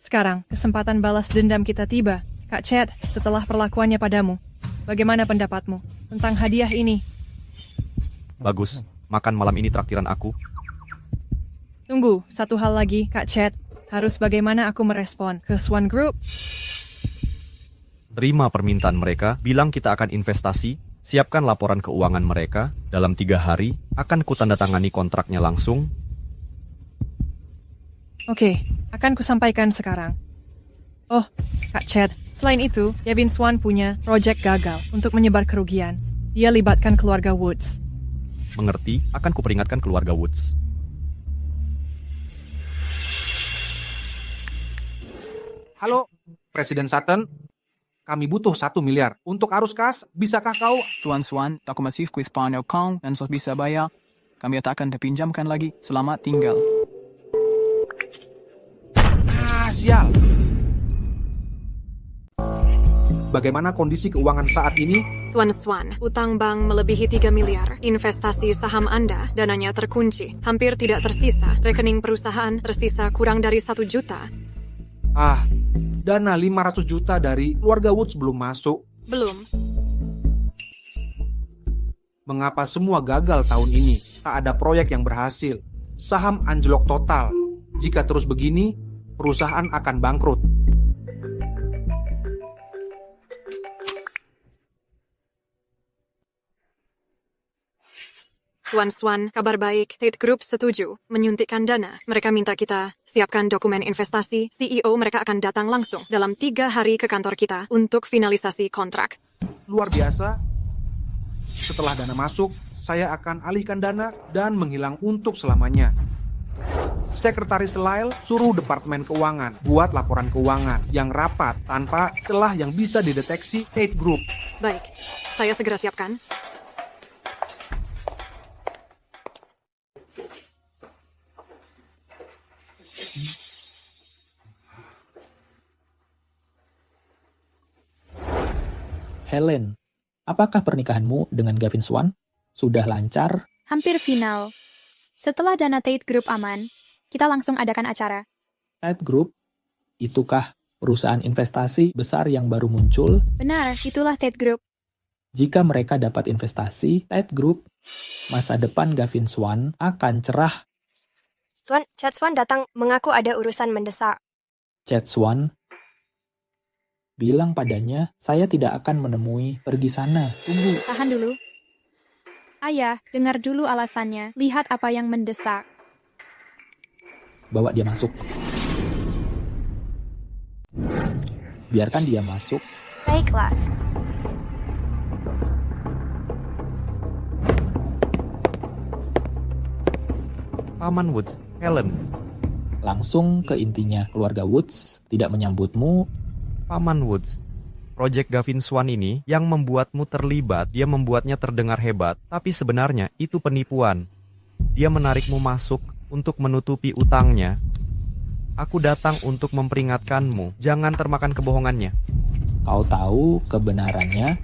Sekarang, kesempatan balas dendam kita tiba. Kak Chet, setelah perlakuannya padamu, bagaimana pendapatmu tentang hadiah ini? Bagus, makan malam ini traktiran aku. Tunggu, satu hal lagi, Kak Chet. Harus bagaimana aku merespon ke Swan Group? Terima permintaan mereka, bilang kita akan investasi, siapkan laporan keuangan mereka, dalam 3 hari, akan kutandatangani kontraknya langsung. Oke, akan kusampaikan sekarang. Oh, Kak Chet, selain itu, Gavin Swan punya proyek gagal untuk menyebar kerugian. Dia libatkan keluarga Woods. Mengerti, akan kuperingatkan keluarga Woods. Halo, Presiden Sutton. Kami butuh 1 miliar. Untuk arus kas, bisakah kau... Tuan Swan, aku masih kuis Spanyol account dan sos bisa bayar. Kami tak akan dipinjamkan lagi. Selamat tinggal. Sial. Bagaimana kondisi keuangan saat ini? Tuan Swan, utang bank melebihi 3 miliar. Investasi saham Anda, dananya terkunci. Hampir tidak tersisa. Rekening perusahaan tersisa kurang dari 1 juta. Dana 500 juta dari keluarga Woods belum masuk. Belum. Mengapa semua gagal tahun ini? Tak ada proyek yang berhasil. Saham anjlok total. Jika terus begini, perusahaan akan bangkrut. Tuan Swan, kabar baik. Tate Group setuju menyuntikkan dana. Mereka minta kita siapkan dokumen investasi. CEO mereka akan datang langsung dalam 3 hari ke kantor kita untuk finalisasi kontrak. Luar biasa. Setelah dana masuk, saya akan alihkan dana dan menghilang untuk selamanya. Sekretaris Lyle suruh Departemen Keuangan buat laporan keuangan yang rapat tanpa celah yang bisa dideteksi Tate Group. Baik, saya segera siapkan. Helen, apakah pernikahanmu dengan Gavin Swan sudah lancar? Hampir final. Setelah dana Tate Group aman, kita langsung adakan acara. Tate Group? Itukah perusahaan investasi besar yang baru muncul? Benar, itulah Tate Group. Jika mereka dapat investasi, Tate Group, masa depan Gavin Swan akan cerah. Tuan, Chet Swan datang mengaku ada urusan mendesak. Chet Swan bilang padanya, saya tidak akan menemui pergi sana. Tunggu. Tahan dulu. Ayah, dengar dulu alasannya. Lihat apa yang mendesak. Bawa dia masuk. Biarkan dia masuk. Baiklah. Paman Woods, Helen. Langsung ke intinya, keluarga Woods tidak menyambutmu. Paman Woods, proyek Gavin Swan ini yang membuatmu terlibat, dia membuatnya terdengar hebat, tapi sebenarnya itu penipuan. Dia menarikmu masuk untuk menutupi utangnya. Aku datang untuk memperingatkanmu, jangan termakan kebohongannya. Kau tahu kebenarannya?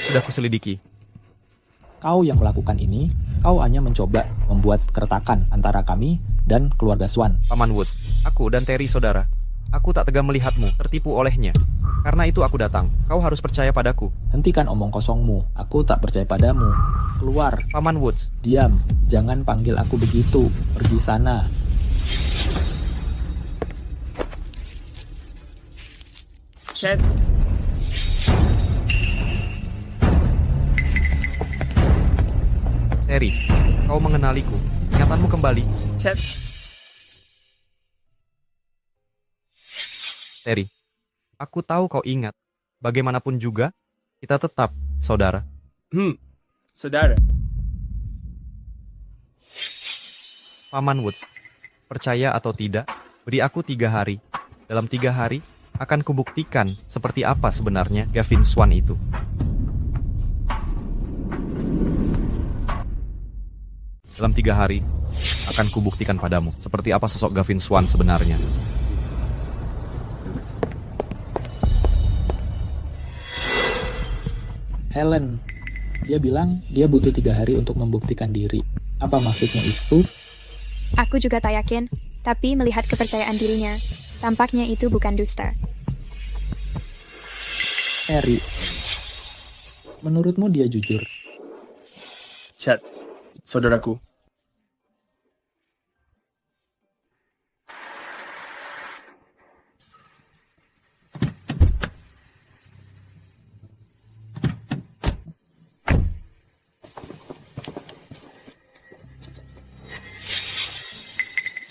Sudah kuselidiki. Kau yang melakukan ini, kau hanya mencoba membuat keretakan antara kami dan keluarga Swan. Paman Woods, aku dan Terry saudara. Aku tak tega melihatmu tertipu olehnya. Karena itu aku datang. Kau harus percaya padaku. Hentikan omong kosongmu. Aku tak percaya padamu. Keluar. Paman Woods. Diam. Jangan panggil aku begitu. Pergi sana. Chet. Terry, kau mengenaliku. Ingatanmu kembali. Chet. Terry, aku tahu kau ingat. Bagaimanapun juga, kita tetap saudara. Saudara. Paman Woods, percaya atau tidak, beri aku 3 hari. Dalam 3 hari, Akan kubuktikan seperti apa sebenarnya Gavin Swan itu. Dalam 3 hari, akan kubuktikan padamu seperti apa sosok Gavin Swan sebenarnya. Helen, dia bilang dia butuh 3 hari untuk membuktikan diri. Apa maksudnya itu? Aku juga tak yakin, tapi melihat kepercayaan dirinya, tampaknya itu bukan dusta. Harry, menurutmu dia jujur? Chad, saudaraku.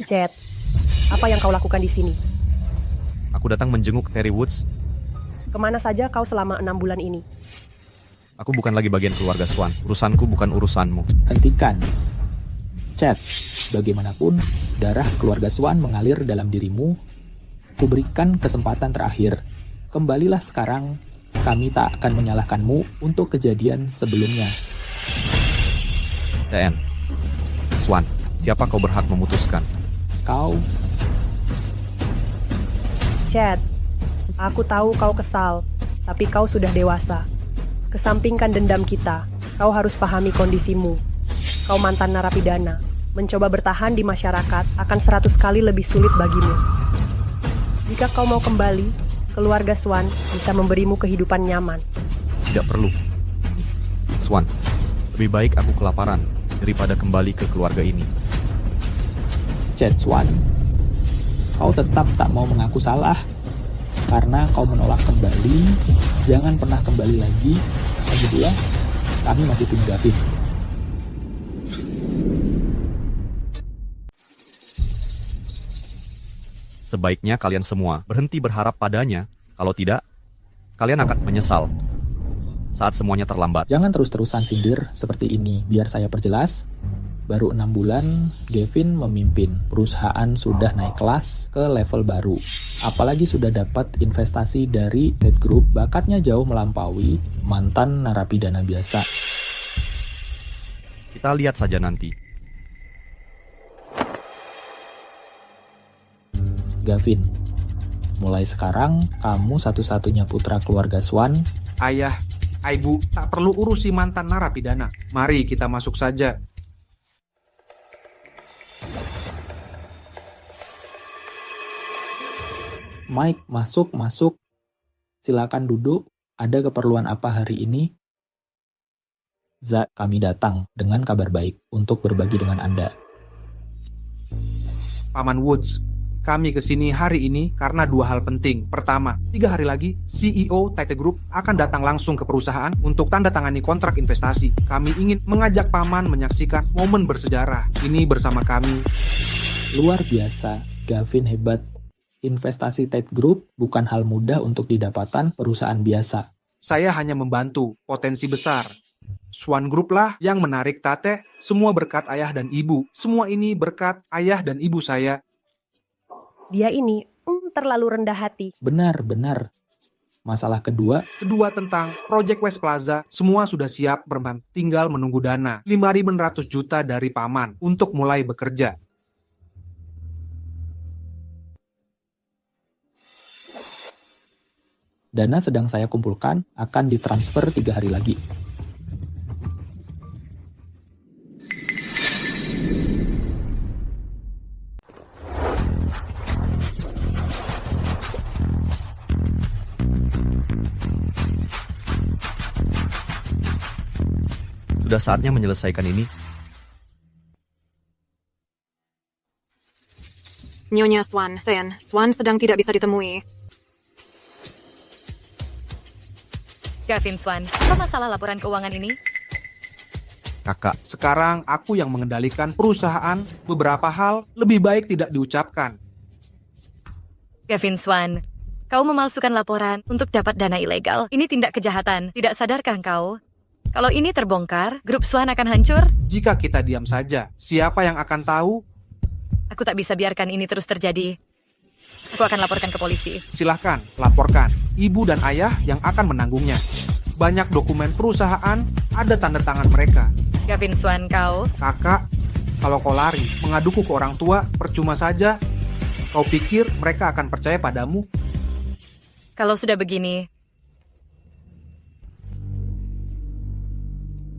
Chad, apa yang kau lakukan di sini? Aku datang menjenguk Terry Woods. Kemana saja kau selama 6 bulan ini? Aku bukan lagi bagian keluarga Swan. Urusanku bukan urusanmu. Hentikan. Chad, bagaimanapun, darah keluarga Swan mengalir dalam dirimu. Kuberikan kesempatan terakhir. Kembalilah sekarang. Kami tak akan menyalahkanmu untuk kejadian sebelumnya. TN. Swan, siapa kau berhak memutuskan? Kau. Chad, aku tahu kau kesal, tapi kau sudah dewasa. Kesampingkan dendam kita, kau harus pahami kondisimu. Kau mantan narapidana, mencoba bertahan di masyarakat akan 100 kali lebih sulit bagimu. Jika kau mau kembali, keluarga Swan bisa memberimu kehidupan nyaman. Tidak perlu. Swan, lebih baik aku kelaparan daripada kembali ke keluarga ini. Chad Swan, kau tetap tak mau mengaku salah. Karena kau menolak kembali, jangan pernah kembali lagi. Lagi pula, kami masih tim Gavin. Sebaiknya kalian semua berhenti berharap padanya. Kalau tidak, kalian akan menyesal saat semuanya terlambat. Jangan terus-terusan sindir seperti ini. Biar saya perjelas. Baru 6 bulan, Gavin memimpin. Perusahaan sudah naik kelas ke level baru. Apalagi sudah dapat investasi dari Ted Group, bakatnya jauh melampaui mantan narapidana biasa. Kita lihat saja nanti. Gavin, mulai sekarang kamu satu-satunya putra keluarga Swan. Ayah, ibu, tak perlu urusi mantan narapidana. Mari kita masuk saja. Mike, masuk. Silakan duduk. Ada keperluan apa hari ini? Zack, kami datang dengan kabar baik untuk berbagi dengan Anda. Paman Woods, kami kesini hari ini karena 2 hal penting. Pertama, 3 hari lagi, CEO Ted Group akan datang langsung ke perusahaan untuk tanda tangani kontrak investasi. Kami ingin mengajak Paman menyaksikan momen bersejarah ini bersama kami. Luar biasa, Gavin hebat. Investasi Ted Group bukan hal mudah untuk didapatkan perusahaan biasa. Saya hanya membantu, potensi besar. Swan Group lah yang menarik Tate, semua berkat ayah dan ibu. Semua ini berkat ayah dan ibu saya. Dia ini terlalu rendah hati. Benar. Masalah kedua tentang Project West Plaza, semua sudah siap, tinggal menunggu dana. 5.600 juta dari Paman untuk mulai bekerja. Dana sedang saya kumpulkan akan ditransfer 3 hari lagi. Sudah saatnya menyelesaikan ini. Nyonya Swan, Swan sedang tidak bisa ditemui. Gavin Swan, apa masalah laporan keuangan ini? Kakak, sekarang aku yang mengendalikan perusahaan. Beberapa hal lebih baik tidak diucapkan. Gavin Swan, kau memalsukan laporan untuk dapat dana ilegal. Ini tindak kejahatan. Tidak sadarkah kau? Kalau ini terbongkar, grup Swan akan hancur. Jika kita diam saja, siapa yang akan tahu? Aku tak bisa biarkan ini terus terjadi. Aku akan laporkan ke polisi. Silahkan, laporkan. Ibu dan ayah yang akan menanggungnya. Banyak dokumen perusahaan, ada tanda tangan mereka. Gavin Swan, kau? Kakak, kalau kau lari, mengaduku ke orang tua, percuma saja. Kau pikir mereka akan percaya padamu? Kalau sudah begini,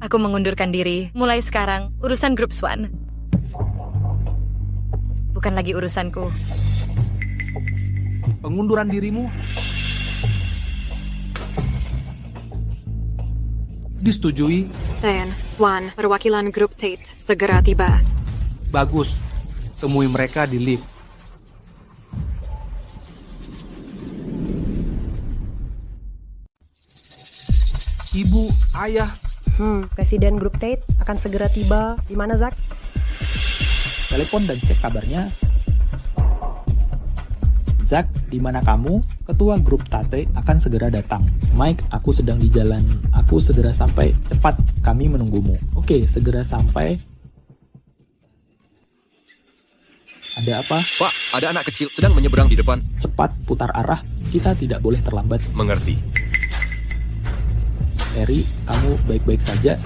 aku mengundurkan diri. Mulai sekarang, urusan grup Swan bukan lagi urusanku. Pengunduran dirimu disetujui. Ten, Swan, perwakilan grup Tate, segera tiba. Bagus. Temui mereka di lift. Ibu, ayah. Presiden grup Tate akan segera tiba. Di mana, Zak? Telepon dan cek kabarnya. Zak, di mana kamu? Ketua grup Tate akan segera datang. Mike, aku sedang di jalan. Aku segera sampai. Cepat, kami menunggumu. Oke, segera sampai. Ada apa? Pak, ada anak kecil sedang menyeberang di depan. Cepat, putar arah. Kita tidak boleh terlambat. Mengerti. Terry, kamu baik-baik saja?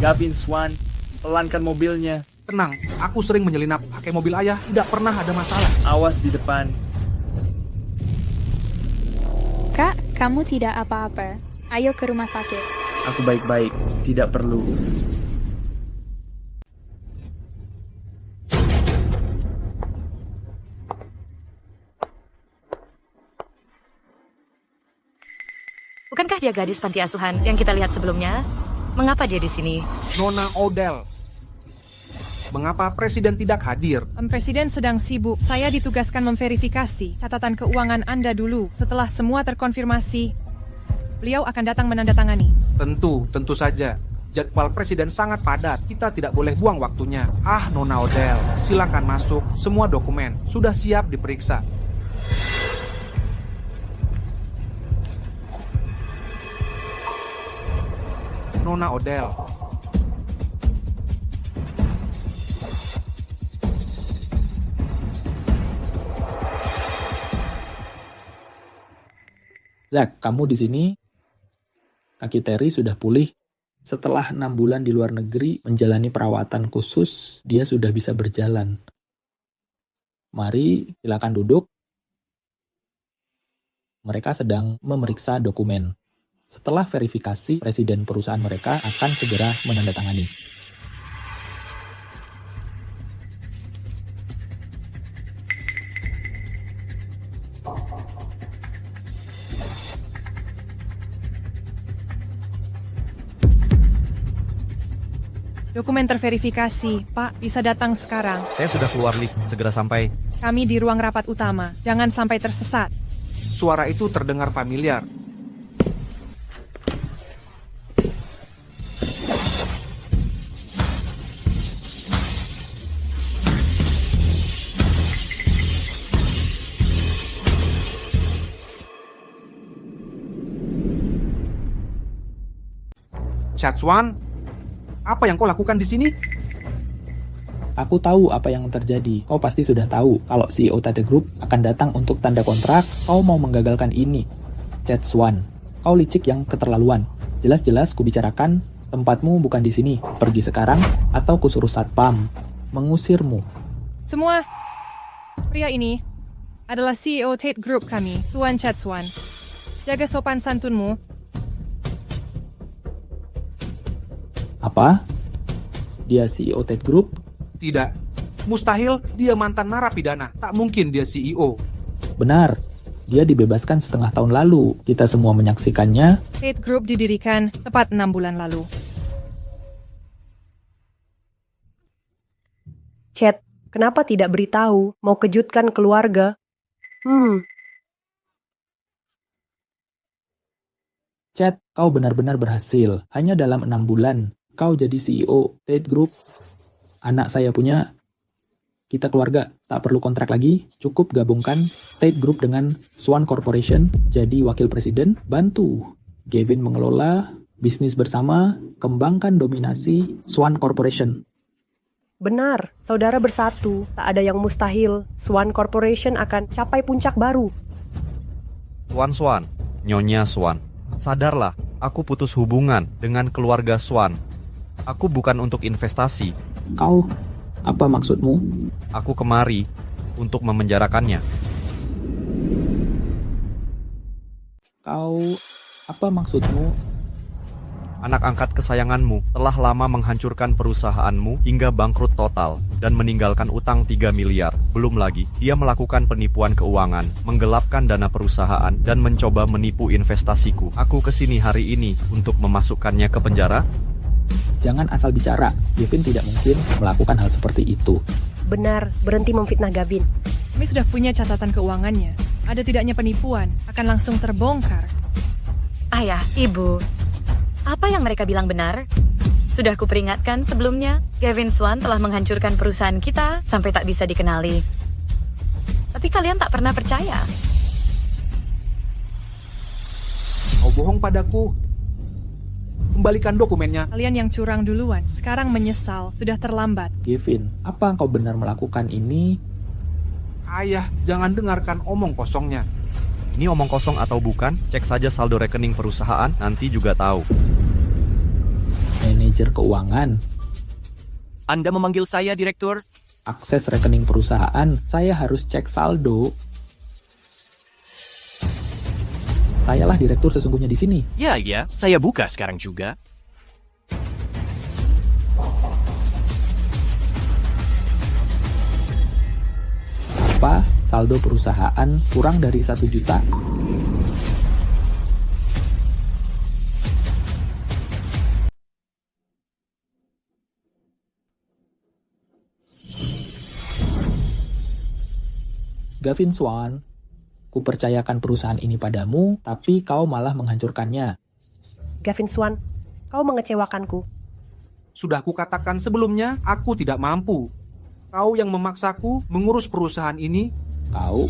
Gavin Swan, pelankan mobilnya. Tenang, aku sering menyelinap pakai mobil ayah. Tidak pernah ada masalah. Awas di depan. Kak, kamu tidak apa-apa. Ayo ke rumah sakit. Aku baik-baik, tidak perlu. Bukankah dia gadis panti asuhan yang kita lihat sebelumnya? Mengapa dia di sini? Nona Odell. Mengapa Presiden tidak hadir? Presiden sedang sibuk. Saya ditugaskan memverifikasi catatan keuangan Anda dulu. Setelah semua terkonfirmasi, beliau akan datang menandatangani. Tentu saja. Jadwal Presiden sangat padat. Kita tidak boleh buang waktunya. Nona Odell, silakan masuk. Semua dokumen sudah siap diperiksa. Nona Odell. Zak, kamu di sini? Kaki Terry sudah pulih. Setelah 6 bulan di luar negeri menjalani perawatan khusus, dia sudah bisa berjalan. Mari, silakan duduk. Mereka sedang memeriksa dokumen. Setelah verifikasi, presiden perusahaan mereka akan segera menandatangani. Dokumen terverifikasi. Pak, bisa datang sekarang. Saya sudah keluar lift, segera sampai. Kami di ruang rapat utama. Jangan sampai tersesat. Suara itu terdengar familiar. Swan, apa yang kau lakukan di sini? Aku tahu apa yang terjadi. Kau pasti sudah tahu kalau CEO Tate Group akan datang untuk tanda kontrak. Kau mau menggagalkan ini. Swan, kau licik yang keterlaluan. Jelas-jelas kubicarakan, tempatmu bukan di sini. Pergi sekarang atau kusuruh satpam mengusirmu. Semua pria ini adalah CEO Tate Group kami, Tuan Swan. Jaga sopan santunmu. Apa? Dia CEO Tate Group? Tidak. Mustahil, dia mantan narapidana. Tak mungkin dia CEO. Benar. Dia dibebaskan setengah tahun lalu. Kita semua menyaksikannya. Tate Group didirikan tepat 6 bulan lalu. Chat, kenapa tidak beritahu? Mau kejutkan keluarga? Chat, kau benar-benar berhasil. Hanya dalam 6 bulan. Kau jadi CEO Tate Group. Anak saya punya. Kita keluarga, tak perlu kontrak lagi. Cukup gabungkan Tate Group dengan Swan Corporation. Jadi wakil presiden, bantu Gavin mengelola bisnis bersama, kembangkan dominasi Swan Corporation. Benar, saudara bersatu. Tak ada yang mustahil. Swan Corporation akan capai puncak baru. Tuan Swan, Nyonya Swan, sadarlah, aku putus hubungan dengan keluarga Swan. Aku bukan untuk investasi. Kau, apa maksudmu? Aku kemari untuk memenjarakannya. Kau, apa maksudmu? Anak angkat kesayanganmu telah lama menghancurkan perusahaanmu hingga bangkrut total dan meninggalkan utang 3 miliar. Belum lagi, dia melakukan penipuan keuangan, menggelapkan dana perusahaan, dan mencoba menipu investasiku. Aku kesini hari ini untuk memasukkannya ke penjara. Jangan asal bicara. Gavin tidak mungkin melakukan hal seperti itu. Benar, berhenti memfitnah Gavin. Kami sudah punya catatan keuangannya. Ada tidaknya penipuan, akan langsung terbongkar. Ayah, ibu, apa yang mereka bilang benar? Sudah kuperingatkan sebelumnya, Gavin Swan telah menghancurkan perusahaan kita sampai tak bisa dikenali. Tapi kalian tak pernah percaya. Kau bohong padaku. Kembalikan dokumennya. Kalian yang curang duluan, sekarang menyesal, sudah terlambat. Gavin, apa engkau benar melakukan ini? Ayah, jangan dengarkan omong kosongnya. Ini omong kosong atau bukan, cek saja saldo rekening perusahaan, nanti juga tahu. Manajer keuangan. Anda memanggil saya, Direktur? Akses rekening perusahaan, saya harus cek saldo. Sayalah direktur sesungguhnya di sini. Ya, saya buka sekarang juga. Apa? Saldo perusahaan kurang dari 1 juta? Gavin Swan, kupercayakan perusahaan ini padamu, tapi kau malah menghancurkannya. Gavin Swan, kau mengecewakanku. Sudah kukatakan sebelumnya, aku tidak mampu. Kau yang memaksaku mengurus perusahaan ini. Kau.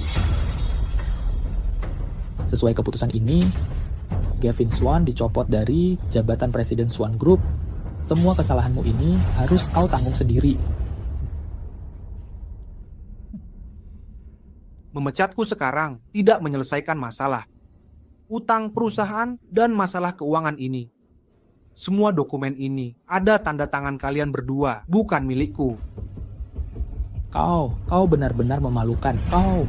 Sesuai keputusan ini, Gavin Swan dicopot dari jabatan Presiden Swan Group. Semua kesalahanmu ini harus kau tanggung sendiri. Memecatku sekarang tidak menyelesaikan masalah. Utang perusahaan dan masalah keuangan ini. Semua dokumen ini ada tanda tangan kalian berdua, bukan milikku. Kau benar-benar memalukan. Kau.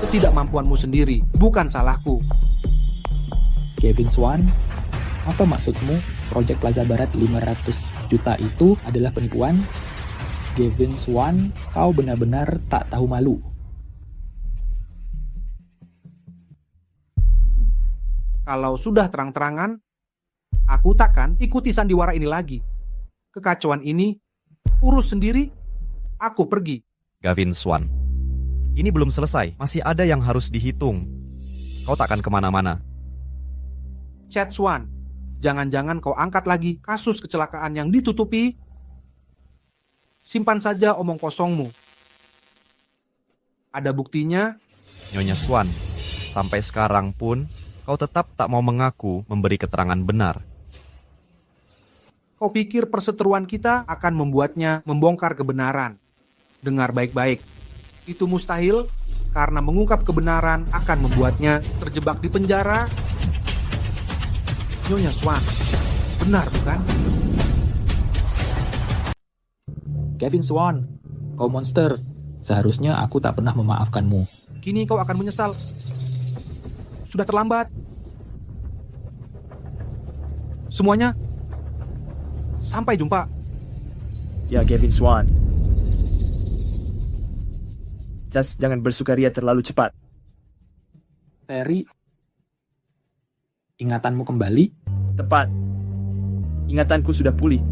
Ketidakmampuanmu sendiri, bukan salahku. Gavin Swan, apa maksudmu? Proyek Plaza Barat 500 juta itu adalah penipuan? Gavin Swan, kau benar-benar tak tahu malu. Kalau sudah terang-terangan, aku takkan ikuti sandiwara ini lagi. Kekacauan ini, urus sendiri, aku pergi. Gavin Swan, ini belum selesai, masih ada yang harus dihitung. Kau takkan kemana-mana. Chad Swan, jangan-jangan kau angkat lagi kasus kecelakaan yang ditutupi. Simpan saja omong kosongmu. Ada buktinya? Nyonya Swan, sampai sekarang pun kau tetap tak mau mengaku memberi keterangan benar. Kau pikir perseteruan kita akan membuatnya membongkar kebenaran? Dengar baik-baik. Itu mustahil karena mengungkap kebenaran akan membuatnya terjebak di penjara. Nyonya Swan, benar bukan? Gavin Swan, kau monster. Seharusnya aku tak pernah memaafkanmu. Kini kau akan menyesal. Sudah terlambat. Semuanya, sampai jumpa. Ya, Gavin Swan. Just jangan bersukaria terlalu cepat. Terry, ingatanmu kembali? Tepat. Ingatanku sudah pulih.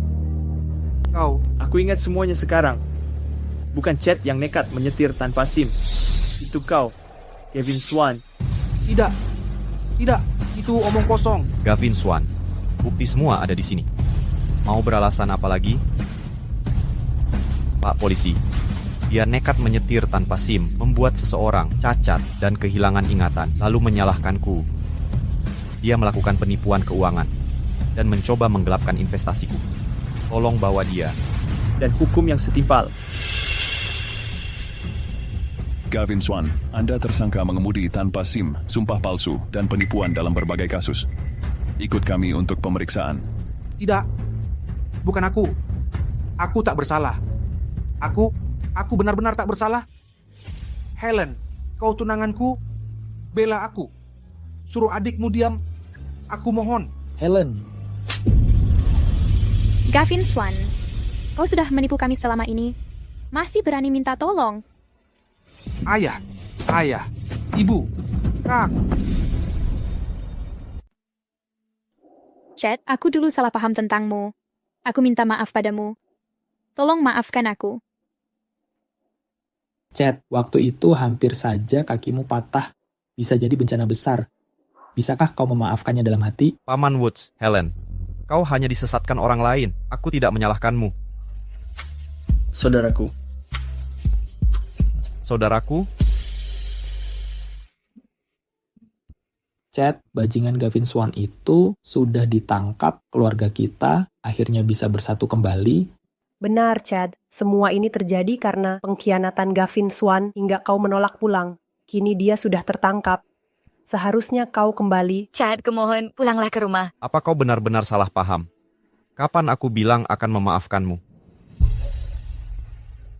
Kau. Aku ingat semuanya sekarang. Bukan Chad yang nekat menyetir tanpa SIM. Itu kau, Gavin Swan. Tidak, itu omong kosong. Gavin Swan, bukti semua ada di sini. Mau beralasan apa lagi? Pak Polisi, dia nekat menyetir tanpa SIM, membuat seseorang cacat dan kehilangan ingatan, lalu menyalahkanku. Dia melakukan penipuan keuangan dan mencoba menggelapkan investasiku. Tolong bawa dia. Dan hukum yang setimpal. Gavin Swan, Anda tersangka mengemudi tanpa SIM, sumpah palsu, dan penipuan dalam berbagai kasus. Ikut kami untuk pemeriksaan. Tidak, bukan aku. Aku tak bersalah. Aku benar-benar tak bersalah. Helen, kau tunanganku, bela aku. Suruh adikmu diam. Aku mohon. Helen. Gavin Swan, kau sudah menipu kami selama ini. Masih berani minta tolong. Ayah, ibu, kak. Chad, aku dulu salah paham tentangmu. Aku minta maaf padamu. Tolong maafkan aku. Chad, waktu itu hampir saja kakimu patah. Bisa jadi bencana besar. Bisakah kau memaafkannya dalam hati? Paman Woods, Helen, kau hanya disesatkan orang lain. Aku tidak menyalahkanmu. Saudaraku. Saudaraku? Chad, bajingan Gavin Swan itu sudah ditangkap, keluarga kita akhirnya bisa bersatu kembali. Benar, Chad. Semua ini terjadi karena pengkhianatan Gavin Swan hingga kau menolak pulang. Kini dia sudah tertangkap. Seharusnya kau kembali. Chad, kumohon, pulanglah ke rumah. Apa kau benar-benar salah paham? Kapan aku bilang akan memaafkanmu?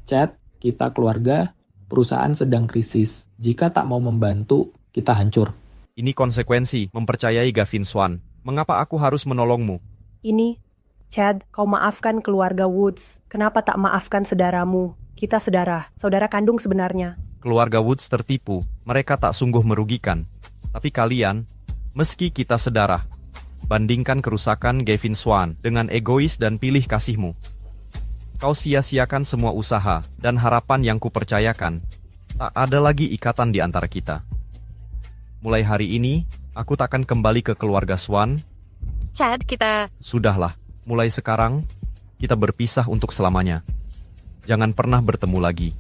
Chad, kita keluarga, perusahaan sedang krisis. Jika tak mau membantu, kita hancur. Ini konsekuensi mempercayai Gavin Swan. Mengapa aku harus menolongmu? Ini, Chad, kau maafkan keluarga Woods. Kenapa tak maafkan saudaramu? Kita saudara kandung sebenarnya. Keluarga Woods tertipu. Mereka tak sungguh merugikan. Tapi kalian, meski kita saudara, bandingkan kerusakan Gavin Swan dengan egois dan pilih kasihmu. Kau sia-siakan semua usaha dan harapan yang kupercayakan. Tak ada lagi ikatan di antara kita. Mulai hari ini, aku takkan kembali ke keluarga Swan. Chad, kita... Sudahlah, mulai sekarang, kita berpisah untuk selamanya. Jangan pernah bertemu lagi.